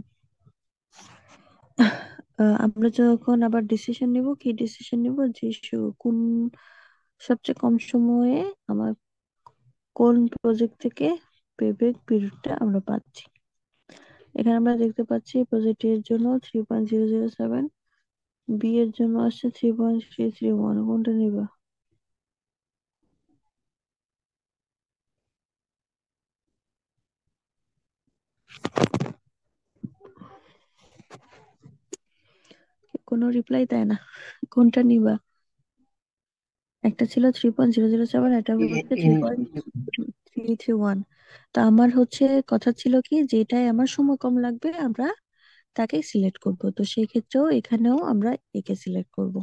আমরা যখন আবার ডিসিশন নিব, কি ডিসিশন নিব, যে কোন সবচেয়ে কম সময়ে আমার কোন প্রজেক্ট থেকে পেব্যাক পিরিয়ডটা আমরা পাচ্ছি। এখানে আমরা দেখতে পাচ্ছি প্রজেক্ট এর জন্য 3.007, বি এর জন্য আসছে 3.331। কোনটা নিবা? কোনো রিপ্লাই দেয় না, কোনটা নিবা? একটা ছিল 3.007, এটা হচ্ছে three in- point three three one তা আমার হচ্ছে কথা ছিল কি, যেটাই আমার সময় কম লাগবে আমরা তাকে সিলেক্ট করব। তো সেই ক্ষেত্রেও এখানেও আমরা একে সিলেক্ট করব।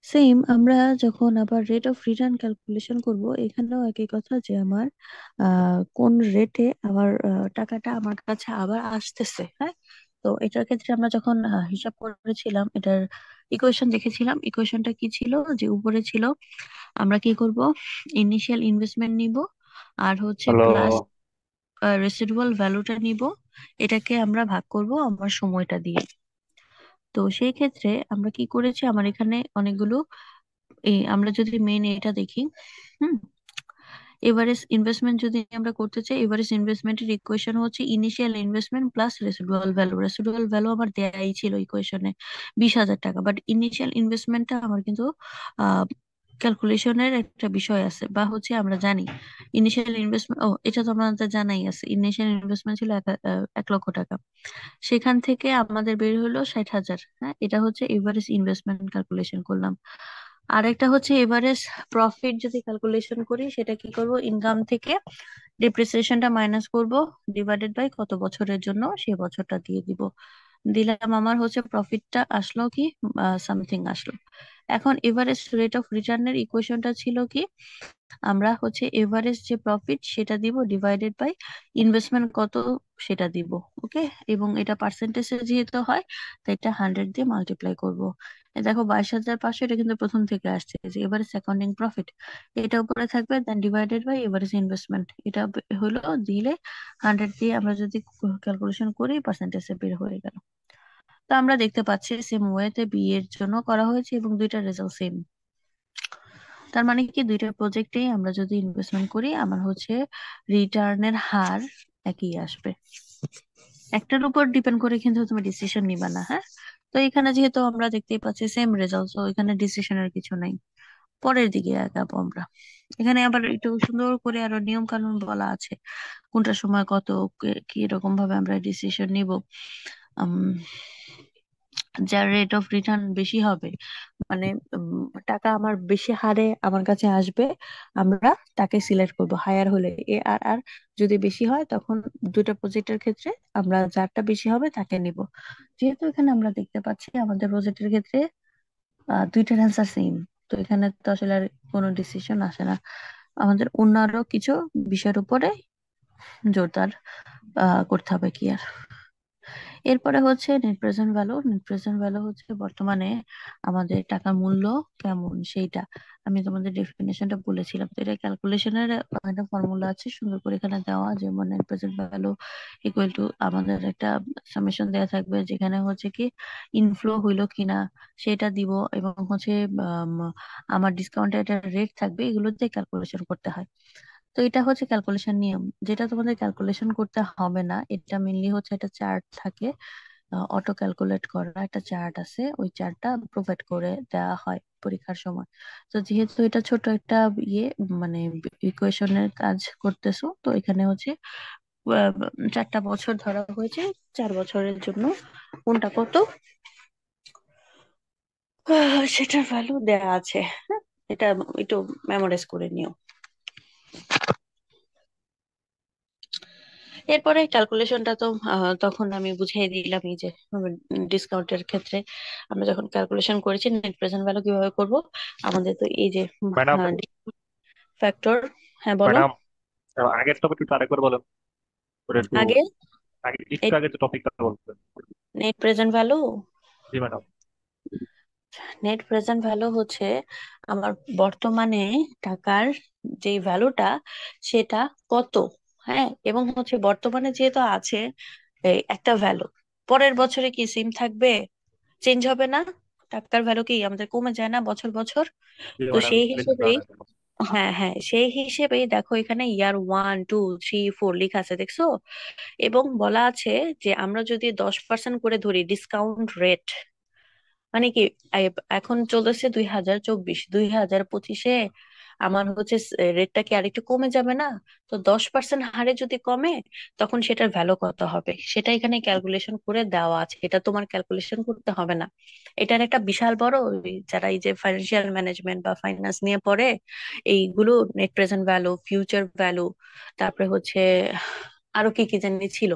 সেম আমরা যখন আবার রেট অফ রিটার্ন ক্যালকুলেশন করব, এখানেও একই কথা, যে আমার কোন রেটে আমার টাকাটা আমার কাছে আবার আসতেছে। হ্যাঁ, তো এটার ক্ষেত্রে আমরা যখন হিসাব করেছিলাম, এটার ইকুয়েশন দেখেছিলাম, ইকুয়েশনটা কি ছিল, যে উপরে ছিল আমরা কি করব, ইনিশিয়াল ইনভেস্টমেন্ট নিব, আর হচ্ছে হলো প্লাস রেসিডুয়াল ভ্যালুটা নিব, এটাকে আমরা ভাগ করব আমার সময়টা দিয়ে। তো সেই ক্ষেত্রে আমরা কি করেছি, আমার এখানে অনেকগুলো, এই আমরা যদি মেইন এটা দেখি, হুম, এভারেজ ইনভেস্টমেন্ট যদি আমরা করতে চাই, এভারেজ ইনভেস্টমেন্টের ইকুয়েশন হচ্ছে initial investment plus residual value. Residual value আমার দেয়াই ছিল ইকুয়েশনে 20,000 টাকা, বাট ইনিশিয়াল ইনভেস্টমেন্টটা আমার কিন্তু ক্যালকুলেশনের একটা বিষয় আছে, বা হচ্ছে আমরা জানি ইনিশিয়াল ইনভেস্টমেন্ট, এটা তো আমাদের জানাই আছে, ইনিশিয়াল ইনভেস্টমেন্ট ছিল 1 লক্ষ টাকা। সেখান থেকে আমাদের বের হলো 60,000। হ্যাঁ, এটা হচ্ছে এভারেজ ইনভেস্টমেন্ট ক্যালকুলেশন করলাম। আরেকটা হচ্ছে এভারেজ প্রফিট যদি ক্যালকুলেশন করি, সেটা কি করব, ইনকাম থেকে ডিপ্রিসিয়েশনটা মাইনাস করব, ডিভাইডেড বাই কত বছরের জন্য, সেই বছরটা দিয়ে দিব। দিলাম, আমার হচ্ছে প্রফিটটা আসলো কি, সামথিং আসলো। এখন এভারেজ রেট অফ রিটার্নের ইকুয়েশনটা ছিল কি, আমরা হচ্ছে এভারেজ যে প্রফিট সেটা দিব, ডিভাইডেড বাই ইনভেস্টমেন্ট কত সেটা দিব। ওকে, এবং এটা পার্সেন্টেজে যেহেতু হয়, তাই এটা 100 দিয়ে মাল্টিপ্লাই করব। এই দেখো 22,500, এটা কিন্তু প্রথম থেকে আসছে, যে এভারেজ অ্যাকাউন্টিং প্রফিট, এটা উপরে থাকবে, দেন ডিভাইডেড বাই এভারেজ ইনভেস্টমেন্ট, এটা হলো দিলে 100 দিয়ে আমরা যদি ক্যালকুলেশন করি, পার্সেন্টেজে বের হয়ে গেল। তো আমরা দেখতে পাচ্ছি সেম ওয়েতে বি এর জন্য করা হয়েছে এবং দুইটা রেজাল্ট সেম। তার মানে কি, দুইটা প্রজেক্টেই আমরা যদি ইনভেস্টমেন্ট করি, আমার হচ্ছে রিটার্নের হার একই আসবে। একটার উপর ডিপেন্ড করে কিন্তু তুমি ডিসিশন নিবা না। হ্যাঁ, তো এখানে যেহেতু আমরা দেখতেই পাচ্ছি সেম রেজাল্ট, তো এখানে ডিসিশনের কিছু নাই। পরের দিকে আগাবো আমরা। এখানে আবার একটু সুন্দর করে আরো নিয়ম কানুন বলা আছে, কোনটার সময় কত, কি রকম ভাবে আমরা ডিসিশন নিব। যার রেট অফ রিটার্ন বেশি হবে, মানে টাকা আমার বেশি হারে আমার কাছে আসবে, আমরা তাকে সিলেক্ট করব হায়ার হলে এ আর আর, যদি বেশি হয় তখন দুটো প্রজেক্টের ক্ষেত্রে আমরা যারটা বেশি হবে তাকে নিব। যেহেতু এখানে আমরা দেখতে পাচ্ছি আমাদের প্রজেক্টের ক্ষেত্রে দুইটার অ্যান্সার সেম, তো এখানে তো আসলে আর কোনো ডিসিশন আসে না, আমাদের অন্য আরো কিছু বিষয়ের উপরে জোরদার করতে হবে কি আর। এরপরে হচ্ছে net present value. Net present value হচ্ছে বর্তমানে আমাদের টাকার মূল্য কেমন সেইটা। আমি তোমাদের ডেফিনেশনটা বলেছিলাম, তো এটা ক্যালকুলেশনের একটা ফর্মুলা আছে সুন্দর করে এখানে দেওয়া, যেমন net present value equal to আমাদের একটা সামেশন দেওয়া থাকবে, যেখানে হচ্ছে কি ইনফ্লো হইলো কিনা সেটা দিব, এবং হচ্ছে আম, আমার ডিসকাউন্টের একটা রেট থাকবে, এগুলো দিয়ে ক্যালকুলেশন করতে হয়। তো এটা হচ্ছে ক্যালকুলেশন নিয়ম। যেটা তোমাদের ক্যালকুলেশন করতে হবে না, এটা মেনলি হচ্ছে একটা চার্ট থাকে, অটো ক্যালকুলেট করা একটা চার্ট আছে, ওই চার্টটা প্রোভাইড করে দেওয়া হয় পরীক্ষার সময়। তো যেহেতু এটা ছোট একটা ইয়ে, মানে ইকুয়েশনের কাজ করতেছো, তো এখানে হচ্ছে 4টা বছর ধরা হয়েছে, 4 বছরের জন্য কোনটা কত, সেটার ভ্যালু দেয়া আছে। হ্যাঁ, এটা একটু মেমোরাইজ করে নিও। এরপরে ক্যালকুলেশনটা তো তখন আমি বুঝিয়ে দিলাম, এই যে ডিসকাউন্টের ক্ষেত্রে আমরা যখন ক্যালকুলেশন করেছি নেট প্রেজেন্ট ভ্যালু কিভাবে করব, আমাদের তো এই যে ম্যাডাম, ফ্যাক্টর। হ্যাঁ বলো। ম্যাডাম, আগের টপিক একটু আরেকবার বলেন। ওটা একটু আগে একটু আগে যে টপিকটা বলতেন। নেট প্রেজেন্ট ভ্যালু, জি ম্যাডাম। নেট প্রেজেন্ট ভ্যালু হচ্ছে আমার বর্তমানে টাকার যে ভ্যালুটা সেটা কত। হ্যাঁ, এবং হচ্ছে বর্তমানে যেহেতু আছে এই একটা ভ্যালু, পরের বছরে কি সেম থাকবে, চেঞ্জ হবে না? টাকার ভ্যালু কি আমাদের কমে যায় না বছর বছর? জি তো ম্যাডাম, সেই ইনফ্লেশন হিসেবেই, কারণে। হ্যাঁ হ্যাঁ, সেই হিসেবেই দেখো এখানে ইয়ার 1, 2, 3, 4 লেখা আছে, দেখছো? এবং বলা আছে যে আমরা যদি 10% করে ধরি ডিসকাউন্ট রেট, মানে কি, এখন চলতেছে 2024, 2025-এ আমার হচ্ছে রেটটা কি আরেকটু কমে যাবে না? তো 10% হারে যদি কমে, তখন সেটার ভ্যালু কত হবে সেটা এখানে ক্যালকুলেশন করে দেওয়া আছে, এটা তোমার ক্যালকুলেশন করতে হবে না। এটার একটা বিশাল বড়, যারা এই যে ফাইন্যান্সিয়াল ম্যানেজমেন্ট বা ফাইন্যান্স নিয়ে পড়ে, এইগুলো net present value, future value, তারপরে হচ্ছে আরো কি কি জানি ছিল,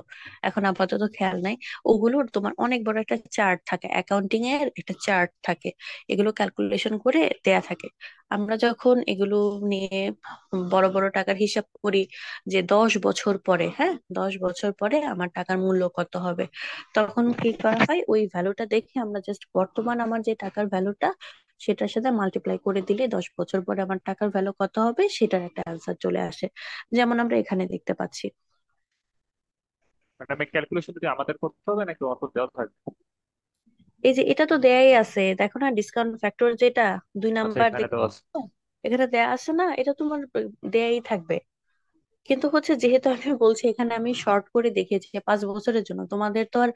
এখন আপাতত খেয়াল নাই। ওগুলোর তোমার অনেক বড় একটা চার্ট থাকে, অ্যাকাউন্টিং এর একটা চার্ট থাকে, এগুলো ক্যালকুলেশন করে দেয়া থাকে। আমরা যখন এগুলো নিয়ে বড় বড় টাকার হিসাব করি, যে 10 বছর পরে, হ্যাঁ 10 বছর পরে আমার টাকার মূল্য কত হবে, তখন কি করা হয়, ওই ভ্যালুটা দেখে আমরা জাস্ট বর্তমান আমার যে টাকার ভ্যালুটা সেটার সাথে মাল্টিপ্লাই করে দিলে 10 বছর পরে আমার টাকার ভ্যালু কত হবে সেটার একটা অ্যান্সার চলে আসে, যেমন আমরা এখানে দেখতে পাচ্ছি। ম্যাডাম, এই ক্যালকুলেশন যদি আমাদের করতে হবে নাকি অত দেওয়া থাকবে? এই যে এটা তো দেয়াই আছে, দেখো না ডিসকাউন্ট ফ্যাক্টর যেটা, দুই আচ্ছা, নাম্বার এখানে দেখতে দেওয়া আছে। পাচ্ছ? এখানে দেয়া আছে না, এটা তোমার দেয়াই থাকবে। কিন্তু হচ্ছে যেহেতু আমি বলছি এখানে আমি শর্ট করে দেখিয়েছি যে 5 বছরের জন্য, তোমাদের তো আর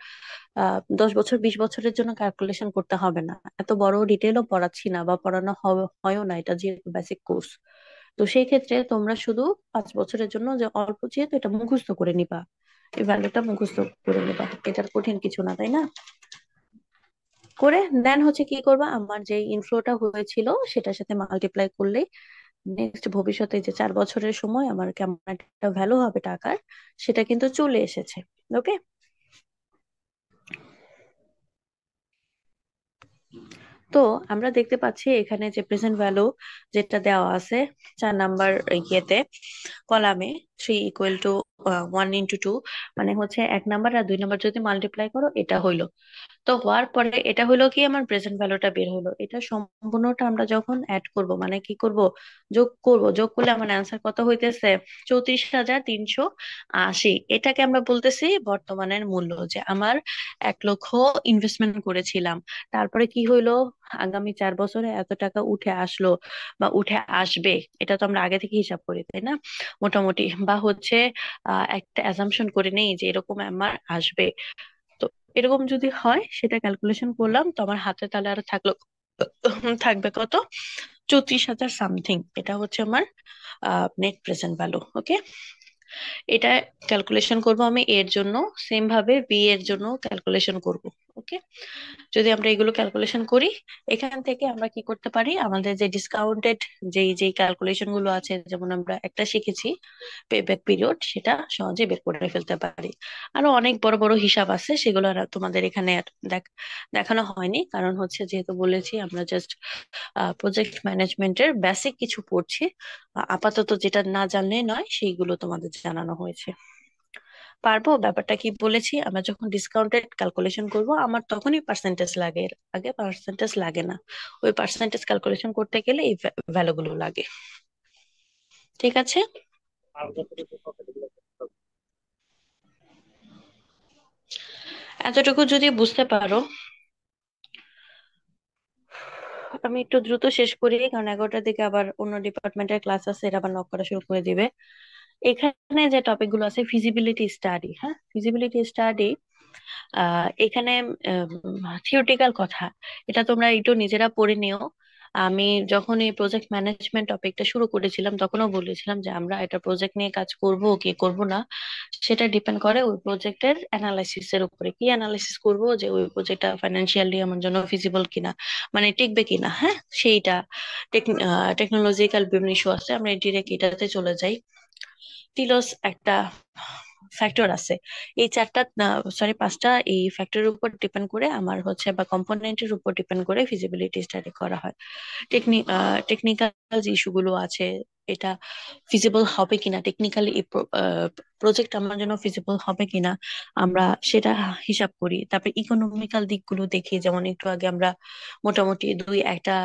10 বছর 20 বছরের জন্য ক্যালকুলেশন করতে হবে না। এত বড় ডিটেলও পড়াচ্ছি না বা পড়ানো হয়ও না, এটা যেহেতু বেসিক কোর্স। তো সেই ক্ষেত্রে তোমরা শুধু 5 বছরের জন্য যে অল্প, যেহেতু এটা মুখস্থ করে নিবা, এই ভ্যালুটা মুখস্থ করে নিবা, এটার কঠিন কিছু না, তাই না? করে দেন হচ্ছে কি করবা, আমার যে ইনফ্লোটা হয়েছিল সেটার সাথে মাল্টিপ্লাই করলেই নেক্সট ভবিষ্যতে যে 4 বছরের সময় আমার কেমন একটা ভ্যালু হবে টাকার, সেটা কিন্তু চলে এসেছে। ওকে। তো আমরা দেখতে পাচ্ছি এখানে যে প্রেজেন্ট ভ্যালু যেটা দেওয়া আছে 4 নাম্বার ইয়েতে, কলামে, 3 = 1 × 2, মানে হচ্ছে 1 নাম্বার আর 2 নাম্বার যদি মাল্টিপ্লাই করো এটা হইলো। তো হওয়ার পরে এটা হলো কি, আমার প্রেজেন্ট ভ্যালুটা বের হলো। এটা সম্পূর্ণটা আমরা যখন অ্যাড করব, মানে কি করব, যোগ করব, যোগ করলে আমার অ্যান্সার কত হইতেছে, 34,380। এটাকে আমরা বলতেছি বর্তমানের মূল্য, যে আমার 1 লক্ষ ইনভেস্টমেন্ট করেছিলাম, তারপরে কি হইলো, আগামী 4 বছরে এত টাকা উঠে আসলো বা উঠে আসবে। এটা তো আমরা আগে থেকে হিসাব করি, তাই না, মোটামুটি, বা হচ্ছে একটা অ্যাজাম্পশন করে নেই যে এরকম আমার আসবে। তো এরকম যদি হয় সেটা ক্যালকুলেশন করলাম, তো আমার হাতে তাহলে আর থাকলো, থাকবে কত, 34,000 সামথিং। এটা হচ্ছে আমার নেট প্রেজেন্ট ভ্যালু। ওকে। এটা ক্যালকুলেশন করব আমি এর জন্য, সেম ভাবে বি এর জন্য ক্যালকুলেশন করব। ওকে। যদি আমরা এগুলো ক্যালকুলেশন করি, এখান থেকে আমরা কি করতে পারি, আমাদের যে ডিসকাউন্টেড যেই যেই ক্যালকুলেশন গুলো আছে, যেমন আমরা একটা শিখেছি পেব্যাক পিরিয়ড, সেটা সহজে বের করে ফেলতে পারি। আরো অনেক বড় বড় হিসাব আছে, সেগুলো আর তোমাদের এখানে আর দেখানো হয়নি, কারণ হচ্ছে যেহেতু বলেছি আমরা জাস্ট প্রজেক্ট ম্যানেজমেন্টের বেসিক কিছু পড়ছি। আপাতত যেটা না জানলে নয় সেইগুলো তোমাদের জানানো হয়েছে। পারবো, ব্যাপারটা কি বলেছি, আমরা যখন ডিসকাউন্টেড ক্যালকুলেশন করব আমার তখনই পার্সেন্টেজ লাগে, এর আগে পার্সেন্টেজ লাগে না। ওই পার্সেন্টেজ ক্যালকুলেশন করতে গেলে এই ভ্যালুগুলো লাগে। ঠিক আছে। আর যতটুকু হবে এগুলো করতে হবে। এতটুকু যদি বুঝতে পারো, আমি একটু দ্রুত শেষ করি, কারণ 11টার দিকে আবার অন্য ডিপার্টমেন্টের ক্লাস আছে, এরা আবার নক করা শুরু করে দিবে। এখানে যে টপিক গুলো আছে, ফিজিবিলিটি স্টাডি, হ্যাঁ, ফিজিবিলিটি স্টাডি, এখানে থিওরিটিক্যাল কথা, এটা তোমরা একটু নিজেরা পড়ে নিও। আমি যখন এই প্রজেক্ট ম্যানেজমেন্ট টপিকটা শুরু করেছিলাম তখনও বলেছিলাম যে আমরা এটা প্রজেক্ট নিয়ে কাজ করব কি করব না, সেটা ডিপেন্ড করে ওই প্রজেক্টের অ্যানালাইসিস এর উপরে। কি অ্যানালাইসিস করব, যে ওই প্রজেক্টটা ফাইন্যান্সিয়ালি আমার জন্য ফিজিবল কিনা, মানে টিকবে কিনা, হ্যাঁ, সেইটা। টেকনোলজিক্যাল বিভিন্ন ইস্যু আছে, আমরা ডিরেক্ট এটাতে চলে যাই। টিলস একটা ফ্যাক্টর আছে, এই চারটা, সরি 5টা, এই ফ্যাক্টরের উপর ডিপেন্ড করে আমার হচ্ছে, বা কম্পোনেন্টের উপর ডিপেন্ড করে ফিজিবিলিটি স্টাডি করা হয়। টেকনিক্যাল যে ইস্যুগুলো আছে, এটা ফিজিবল হবে কিনা, টেকনিক্যালি প্রজেক্ট আমার জন্য ফিজিবল হবে কিনা, আমরা সেটা হিসাব করি। তারপর ইকোনমিক্যাল দিকগুলো দেখি, যেমন একটু আগে আমরা মোটামুটি দুই একটা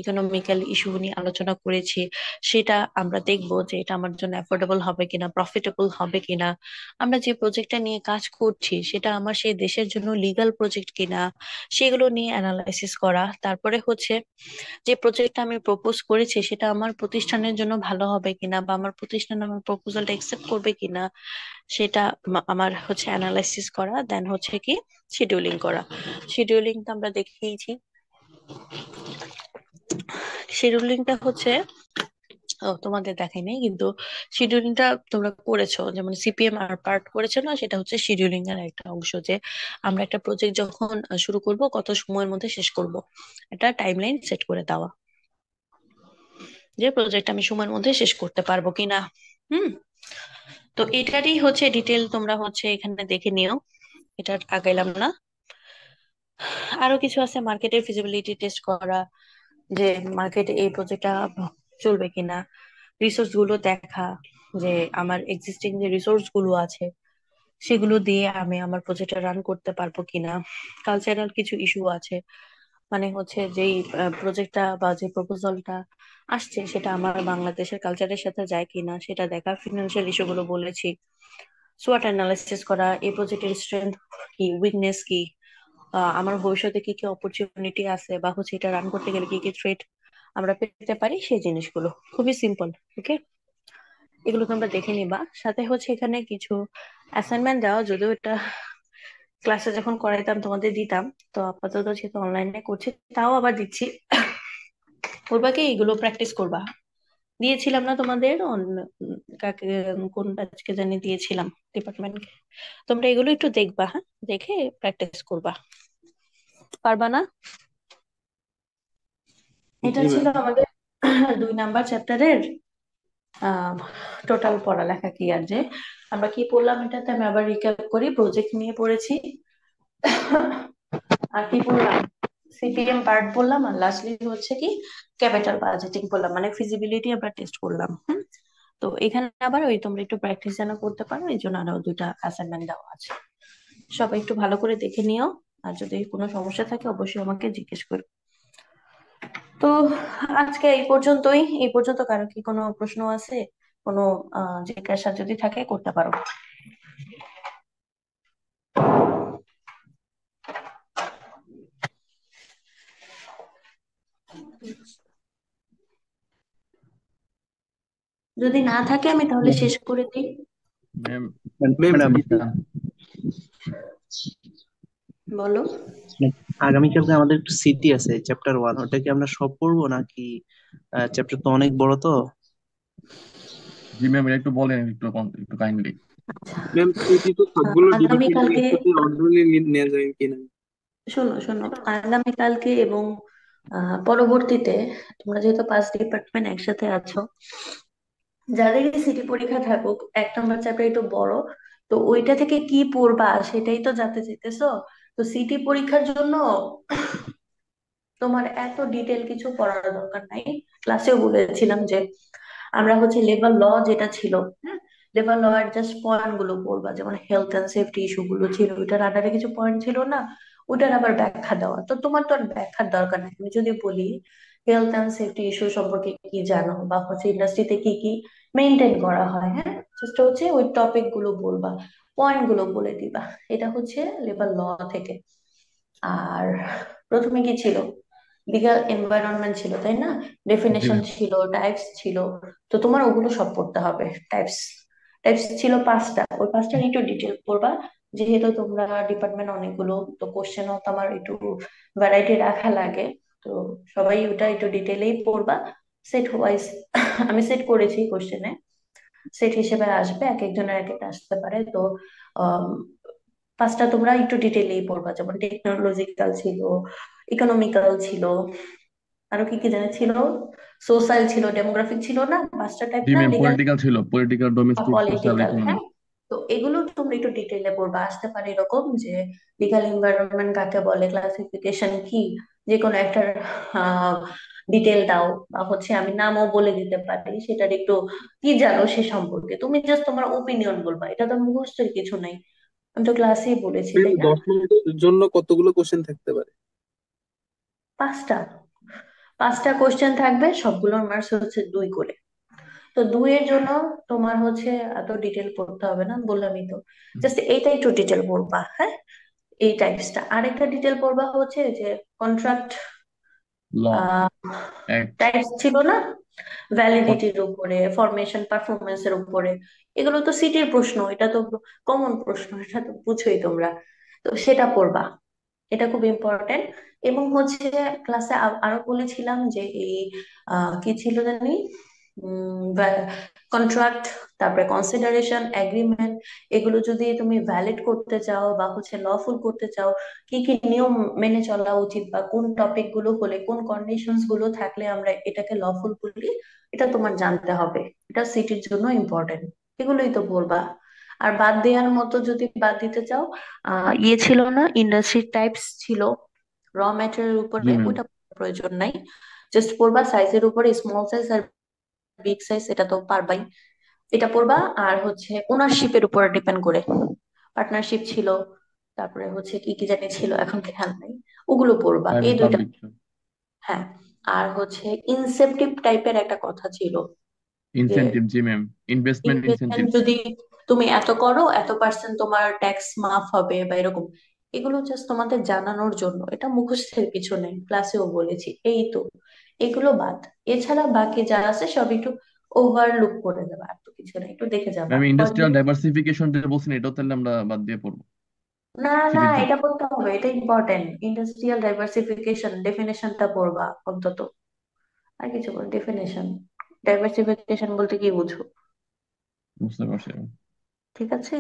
ইকোনমিক্যাল ইস্যু নিয়ে আলোচনা করেছি, সেটা আমরা দেখবো যে এটা আমার জন্য অ্যাফোর্ডেবল হবে কিনা, প্রফিটেবল হবে কিনা। আমরা যে প্রজেক্টটা নিয়ে কাজ করছি সেটা আমার সেই দেশের জন্য লিগ্যাল প্রজেক্ট কিনা, সেগুলো নিয়ে অ্যানালাইসিস করা। তারপরে হচ্ছে যে প্রজেক্টটা আমি প্রপোজ করেছি সেটা আমার প্রতিষ্ঠানের জন্য ভালো হবে কিনা, বা আমার প্রতিষ্ঠান আমার প্রপোজালটা একসেপ্ট করবে কিনা, সেটা আমার হচ্ছে অ্যানালাইসিস করা। দেন হচ্ছে কি, শিডিউলিং করা। শিডিউলিংটা আমরা দেখিয়েছি, শিডিউলিংটা হচ্ছে, ও তোমাদের দেখাই নাই কিন্তু, শিডিউলিংটা তোমরা করেছো, যেমন সিপিএম আর পার্ট করেছো না, সেটা হচ্ছে শিডিউলিং এর একটা অংশ, যে আমরা একটা প্রজেক্ট যখন শুরু করব কত সময়ের মধ্যে শেষ করব, একটা টাইমলাইন সেট করে দেওয়া, যে প্রজেক্ট আমি সময়ের মধ্যে শেষ করতে পারবো কিনা। হুম। তো এটারই হচ্ছে ডিটেল তোমরা হচ্ছে এখানে দেখে নিও, এটা আগাইলাম না। আরো কিছু আছে, মার্কেটের ফিজিবিলিটি টেস্ট করা, যে মার্কেটে এই প্রজেক্টটা চলবে কিনা, রিসোর্স গুলো দেখা, যে আমার এক্সিস্টিং যে রিসোর্স গুলো আছে সেগুলো দিয়ে আমি আমার প্রজেক্টটা রান করতে পারবো কিনা। কালচারাল কিছু ইস্যু আছে, মানে হচ্ছে যেই প্রজেক্টটা বা যে প্রপোজালটা আসছে সেটা আমার বাংলাদেশের কালচারের সাথে যায় কিনা সেটা দেখা। ফিনান্সিয়াল ইস্যু গুলো বলেছি। সোয়াট অ্যানালাইসিস করা, এই প্রজেক্টের স্ট্রেংথ কি, উইকনেস কি, আমার ভবিষ্যতে কি কি অপরচুনিটি আছে, বা হচ্ছে এটা রান করতে গেলে কি কি থ্রেট আমরা পেতে পারি, সেই জিনিসগুলো খুবই সিম্পল। ওকে। এগুলো তোমরা দেখে নিবা। সাথে হচ্ছে এখানে কিছু অ্যাসাইনমেন্ট দেওয়া, যদিও এটা ক্লাসে যখন করাইতাম তোমাদের দিতাম, তো আপাতত যেহেতু অনলাইনে করছি তাও আবার দিচ্ছি। করবা কি, এগুলো প্র্যাকটিস করবা। দিয়েছিলাম না তোমাদের কাকে, কোন আজকে জানি দিয়েছিলাম ডিপার্টমেন্টকে। তোমরা এগুলো একটু দেখবা, হ্যাঁ, দেখে প্র্যাকটিস করবা। পারবা না? এটা জি ছিল ম্যাম। আমাদের 2 নাম্বার চ্যাপ্টারের টোটাল পড়ালেখা। কি আর যে আমরা কি পড়লাম এটাতে আমি আবার রিক্যাপ করি। প্রজেক্ট নিয়ে পড়েছি, আর কি পড়লাম, সিপিএম পার্ট বললাম, আর লাস্টলি হচ্ছে কি ক্যাপিটাল বাজেটিং বললাম, মানে ফিজিবিলিটি আমরা টেস্ট করলাম। তো এখানে আবার ওই তোমরা একটু প্র্যাকটিস যেন করতে পারো, এই জন্য আরো 2টা অ্যাসাইনমেন্ট দেওয়া আছে। সবাই একটু ভালো করে দেখে নিও, আর যদি কোনো সমস্যা থাকে অবশ্যই আমাকে জিজ্ঞেস করো। তো আজকে এই পর্যন্ত কারো কি কোনো প্রশ্ন আছে? কোনো জিজ্ঞাসা যদি থাকে করতে পারো। যদি না থাকে আমি তাহলে শেষ করে দিই। ম্যাম। Ma'am, madam. বলো। আগামীকালকে আমাদের একটু সিটি আছে চ্যাপ্টার 1, ওটা কি আমরা সব পড়বো নাকি? চ্যাপ্টার তো অনেক বড় তো। জি ম্যাম, এটা একটু বলেন, একটু কাইন্ডলি। ম্যাম, সিটি তো সবগুলো ডিপার্টমেন্টের আগামীকালকে, একসাথে অর্ডারলি নেওয়া যায় কিনা? শোনো শোনো, আগামীকালকে এবং পরবর্তীতে তোমরা যেহেতু 5 ডিপার্টমেন্ট একসাথে আছো, যাদেরই সিটি পরীক্ষা থাকুক, 1 নম্বর চ্যাপ্টার একটু বড়, তো ওইটা থেকে কি পড়বা সেটাই তো জানতে চাইতেছো। তো সিটি পরীক্ষার জন্য তোমার এত ডিটেল কিছু পড়ার দরকার নাই। ক্লাসেও বলেছিলাম যে আমরা হচ্ছে লেবার ল যেটা ছিল, হ্যাঁ, লেবার ল এর জাস্ট পয়েন্ট গুলো পড়বা, যেমন হেলথ এন্ড সেফটি ইস্যু গুলো ছিল, ওইটার আন্ডারে কিছু পয়েন্ট ছিল না, ওটার আবার ব্যাখ্যা দেওয়া। তো তোমার তো আর ব্যাখ্যার দরকার নেই। আমি যদি বলি হেলথ এন্ড সেফটি ইস্যু সম্পর্কে কি জানো, বা হচ্ছে ইন্ডাস্ট্রিতে কি কি মেনটেন করা হয়, হ্যাঁ, জাস্ট হচ্ছে ওই টপিক গুলো বলবা, পয়েন্ট গুলো বলে দিবা। এটা হচ্ছে লেবার ল থেকে। আর প্রথমে কি ছিল, লিগ্যাল এনভায়রনমেন্ট ছিল, তাই না? জি ডেফিনেশন ম্যাম। ছিল, টাইপস ছিল। তো তোমার ওগুলো সব পড়তে হবে। টাইপস টাইপস ছিল 5টা, ওই 5টার একটু ডিটেল পড়বা। যেহেতু তোমরা ডিপার্টমেন্ট অনেকগুলো, তো কোশ্চেনও তোমার একটু ভ্যারাইটি রাখা লাগে। তো সবাই ওটা একটু ডিটেলেই পড়বা। সেট ওয়াইজ আমি সেট করেছি কোশ্চেনে, সেট হিসেবে আসবে, এক একজনের এক একটা আসতে পারে। তো আম, 5টা তোমরা একটু ডিটেলেই পড়বা, যেমন টেকনোলজিক্যাল ছিল, ইকোনমিক্যাল ছিল, আরো কি কি জানা ছিল, সোশ্যাল ছিল, ডেমোগ্রাফিক ছিল, না 5টা টাইপ জি না ম্যাম, লিগ্যাল পলিটিক্যাল ছিল, political, domestic, social, political, economic. হ্যাঁ। তো এগুলো তোমরা একটু ডিটেইলে পড়বা। আসতে পারে এরকম যে লিগ্যাল এনভায়রনমেন্ট কাকে বলে, ক্লাসিফিকেশন কি, যে কোনো একটা ডিটেল দাও, বা হচ্ছে আমি নামও বলে দিতে পারি, সেটার একটু কি জানো সে সম্পর্কে, তুমি জাস্ট তোমার ওপিনিয়ন বলবা। এটা তো মুখস্থের কিছু নাই, আমি তো ক্লাসেই বলেছি, ম্যাম, তাই না? 10 মিনিটের জন্য কতগুলো কোশ্চেন থাকতে পারে? 5টা 5টা কোশ্চেন থাকবে, সবগুলোর মার্কস হচ্ছে 2 করে। তো 2 এর জন্য তোমার হচ্ছে এত ডিটেল পড়তে হবে না, বললামই তো। জাস্ট এইটাই একটু ডিটেল পড়বা, হ্যাঁ, এই টাইপসটা। আরেকটা ডিটেল পড়বা হচ্ছে যে কন্ট্রাক্ট ল, অ্যাক্ট। টাইপস ছিল না, ভ্যালিডিটির উপরে, ফরমেশন পারফরমেন্স এর উপরে। এগুলো তো সিটির প্রশ্ন, এটা তো কমন প্রশ্ন, এটা তো বুঝোই তোমরা। তো সেটা পড়বা, এটা খুব ইম্পর্টেন্ট। এবং হচ্ছে ক্লাসে আরো বলেছিলাম যে এই কি ছিল জানি, কন্ট্রাক্ট, তারপরে কনসিডারেশন, এগ্রিমেন্ট, এগুলো যদি তুমি ভ্যালিড করতে চাও বা হচ্ছে লফুল করতে চাও, কি কি নিয়ম মেনে চলা উচিত, বা কোন টপিক গুলো হলে, কোন কন্ডিশনস গুলো থাকলে আমরা এটাকে লফুল বলি, এটা তোমার জানতে হবে। এটা সিটির জন্য ইম্পর্টেন্ট। এগুলোই তো বলবা। আর বাদ দেওয়ার মতো যদি বাদ দিতে চাও, ইয়ে ছিল না, ইন্ডাস্ট্রি টাইপস ছিল, র ম্যাটেরিয়াল জি উপরে, ম্যাম। ওটা প্রয়োজন নাই। জাস্ট পড়বা সাইজের উপরে, স্মল সাইজ আর বিগ সাইজ, এটা তো পারবাই। এটা পড়বা। আর হচ্ছে ওনারশিপের উপর ডিপেন্ড করে, পার্টনারশিপ ছিল, তারপরে হচ্ছে কি কি জানি ছিল, এখন খেয়াল নাই। ওগুলো পড়বা, এই প্রাইভেট 2টা। পাবলিক। হ্যাঁ। আর হচ্ছে ইনসেপটিভ টাইপের একটা কথা ছিল, যে ইনসেনটিভ, জি ম্যাম। Investment investment incentives. যদি তুমি এত করো, এত পার্সেন্ট তোমার ট্যাক্স মাফ হবে, বা এরকম। এগুলো জাস্ট তোমাদের জানানোর জন্য, এটা মুখস্থের কিছু নেই, ক্লাসেও বলেছি। এই তো, এগুলো বাদ। এছাড়া বাকি যা আছে সব একটু ওভারলুক করে দেবা, আর তো কিছু কিছু না, একটু দেখে যাবা ম্যাম কয়েকদিন। ইন্ডাস্ট্রিয়াল ডাইভার্সিফিকেশন যেটা বলছেন এটাও তাহলে আমরা বাদ দিয়ে পড়বো না না, সিটির জন্য। এটা পড়তে হবে, এটা ইম্পর্টেন্ট। ইন্ডাস্ট্রিয়াল ডাইভার্সিফিকেশন ডেফিনেশনটা পড়বা অন্তত, আর কিছু বল। ডেফিনেশন ডাইভার্সিফিকেশন বলতে কি বুঝো? বুঝতে পারছি ম্যাম। ঠিক আছে।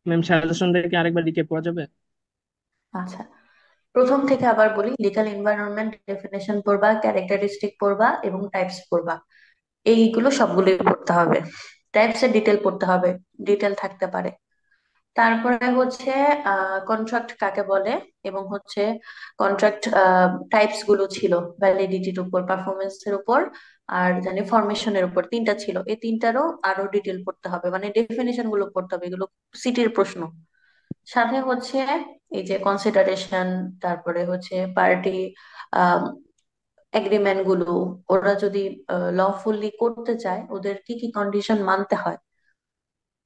ম্যাম সাজেশন থেকে আরেকবার রিক্যাপ করা যাবে? আচ্ছা, প্রথম থেকে আবার বলি, লিগ্যাল এনভায়রনমেন্ট ডেফিনেশন পড়বা, ক্যারেক্টারিস্টিক পড়বা এবং টাইপস পড়বা। এইগুলো সবগুলোই পড়তে হবে। টাইপস এর ডিটেল পড়তে হবে, ডিটেল থাকতে পারে। তারপরে হচ্ছে কন্ট্রাক্ট কাকে বলে, এবং হচ্ছে কন্ট্রাক্ট টাইপস গুলো ছিল ভ্যালিডিটির উপর, পারফরমেন্স এর উপর, আর জানি ফরমেশনের উপর, তিনটা ছিল। এই তিনটারও আরো ডিটেল পড়তে হবে, মানে ডেফিনেশন গুলো পড়তে হবে, এগুলো সিটির প্রশ্ন। সাথে হচ্ছে এই যে কনসিডারেশন, তারপরে হচ্ছে পার্টি এগ্রিমেন্ট গুলো, ওরা যদি লফুলি করতে চায় ওদের কি কি কন্ডিশন মানতে হয়,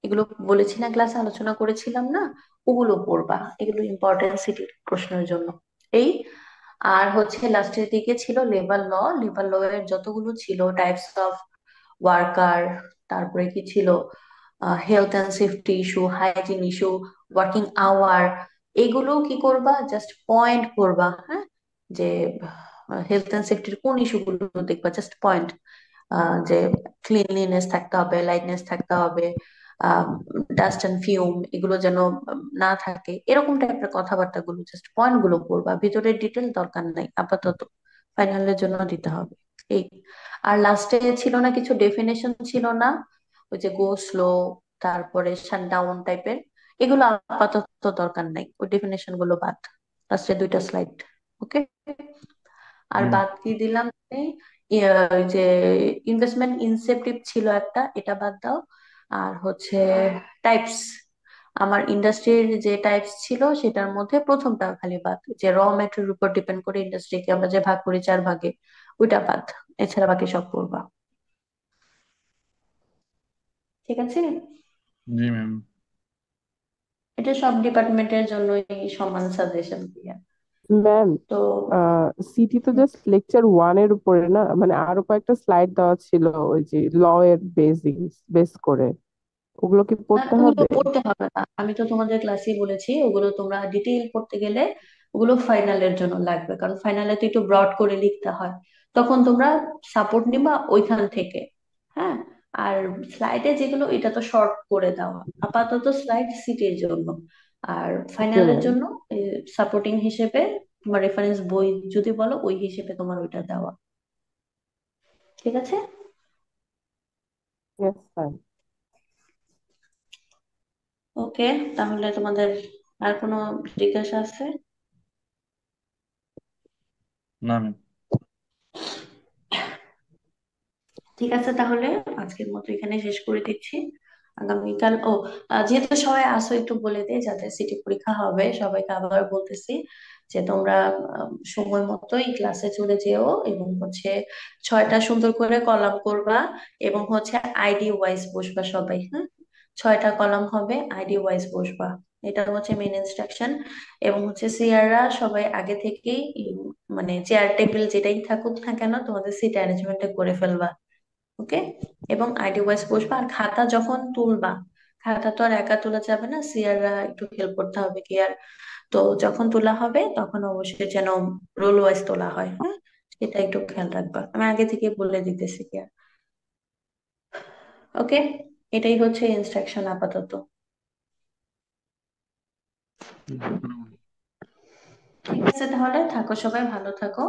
এগুলো বলেছি না, ক্লাসে আলোচনা করেছিলাম না, ওগুলো পড়বা। এগুলো ইম্পর্টেন্ট সিটির প্রশ্নের জন্য। এই আর হচ্ছে লাস্টের দিকে ছিল লেবার ল। লেবার ল এর যতগুলো ছিল টাইপস অফ ওয়ার্কার, তারপরে কি ছিল health and safety issue, hygiene issue, working hour, এগুলো কি করবা, জাস্ট পয়েন্ট করবা। হ্যাঁ, যে হেলথ অ্যান্ড সেফটির কোন ইস্যুগুলো দেখবা, জাস্ট পয়েন্ট। যে ক্লিনলিনেস থাকতে হবে, লাইটনেস থাকতে হবে, ডাস্ট অ্যান্ড ফিউম এগুলো যেন না থাকে, এরকম টাইপের কথাবার্তা গুলো, জাস্ট পয়েন্ট গুলো পড়বা, ভিতরের ডিটেল দরকার নাই আপাতত, ফাইনালের জন্য দিতে হবে। এই আর লাস্টে ছিল না কিছু ডেফিনেশন ছিল না, ওই যে গো স্লো, তারপরে শাটডাউন টাইপের, এগুলো আপাতত দরকার নাই, ওই ডেফিনেশন গুলো বাদ, লাস্টে দুইটা স্লাইড। ওকে। আর হুম। বাদ দিয়ে দিলাম ওই যে ইনভেস্টমেন্ট ইনসেপটিভ ছিল একটা, এটা বাদ দাও। আর হচ্ছে টাইপস, আমার ইন্ডাস্ট্রির যে টাইপস ছিল সেটার মধ্যে প্রথমটা খালি বাদ, যে র ম্যাটেরিয়াল উপর ডিপেন্ড করে ইন্ডাস্ট্রিকে আমরা যে ভাগ করি 4 ভাগে, ওইটা বাদ। এছাড়া বাকি সব পড়বা। ঠিক আছে। জি ম্যাম। এটা সব ডিপার্টমেন্টের জন্যই সমান সাজেশন দিয়া। ম্যাম, তো সিটি তো জাস্ট লেকচার ওয়ান এর উপরে না, মানে আরো কয়েকটা স্লাইড দেওয়া ছিল ওই যে ল এর বেস করে, ওগুলো কি না, পড়তে ওগুলো হবে? পড়তে হবে না, আমি তো তোমাদের ক্লাসে বলেছি ওগুলো তোমরা ডিটেইল পড়তে গেলে ওগুলো ফাইনালের জন্য লাগবে, কারণ ফাইনালে তো একটু ব্রড করে লিখতে হয়, তখন তোমরা সাপোর্ট নিবা ওইখান থেকে। হ্যাঁ, আর স্লাইডে যেগুলো, এটা তো শর্ট করে দেওয়া, আপাতত স্লাইড সিটির জন্য। আর ওকে ফাইনালের ম্যাম। জন্য সাপোর্টিং হিসেবে তোমার রেফারেন্স বই যদি বলো, ওই হিসেবে তোমার ওইটা দেওয়া। ঠিক আছে। Yes ma'am. ওকে, তাহলে তোমাদের আর কোনো জিজ্ঞাসা আছে? না ম্যাম। ঠিক আছে, তাহলে আজকের মতো এখানে শেষ করে দিচ্ছি। আগামীকাল যেহেতু সবাই আসো, একটু বলে দে যাদের সিটি পরীক্ষা হবে, সবাইকে আবার বলতেছি যে তোমরা সময় মতোই ক্লাসে চলে যেও, এবং হচ্ছে 6টা সুন্দর করে কলাম করবা, এবং হচ্ছে আইডি ওয়াইজ বসবা সবাই। হ্যাঁ, 6টা কলাম হবে, আইডি ওয়াইজ বসবা, এটা হচ্ছে মেন ইনস্ট্রাকশন। এবং হচ্ছে সিআররা সবাই আগে থেকেই মানে চেয়ার টেবিল যেটাই থাকুক না কেন, তোমাদের সিট অ্যারেঞ্জমেন্টটা করে ফেলবা। ওকে। এবং আইডি ওয়াইজ বসবা, আর খাতা যখন তুলবা, খাতা তো আর একা তোলা যাবে না, সিয়াররা একটু হেল্প করতে হবে কি আর। তো যখন তোলা হবে তখন অবশ্যই যেন রোল ওয়াইজ তোলা হয়। হ্যাঁ, সেটা একটু খেয়াল রাখবা, আমি আগে থেকে বলে দিতেছি কি আর। ওকে, এটাই হচ্ছে ইনস্ট্রাকশন আপাতত। ঠিক আছে, তাহলে থাকো, সবাই ভালো থাকো।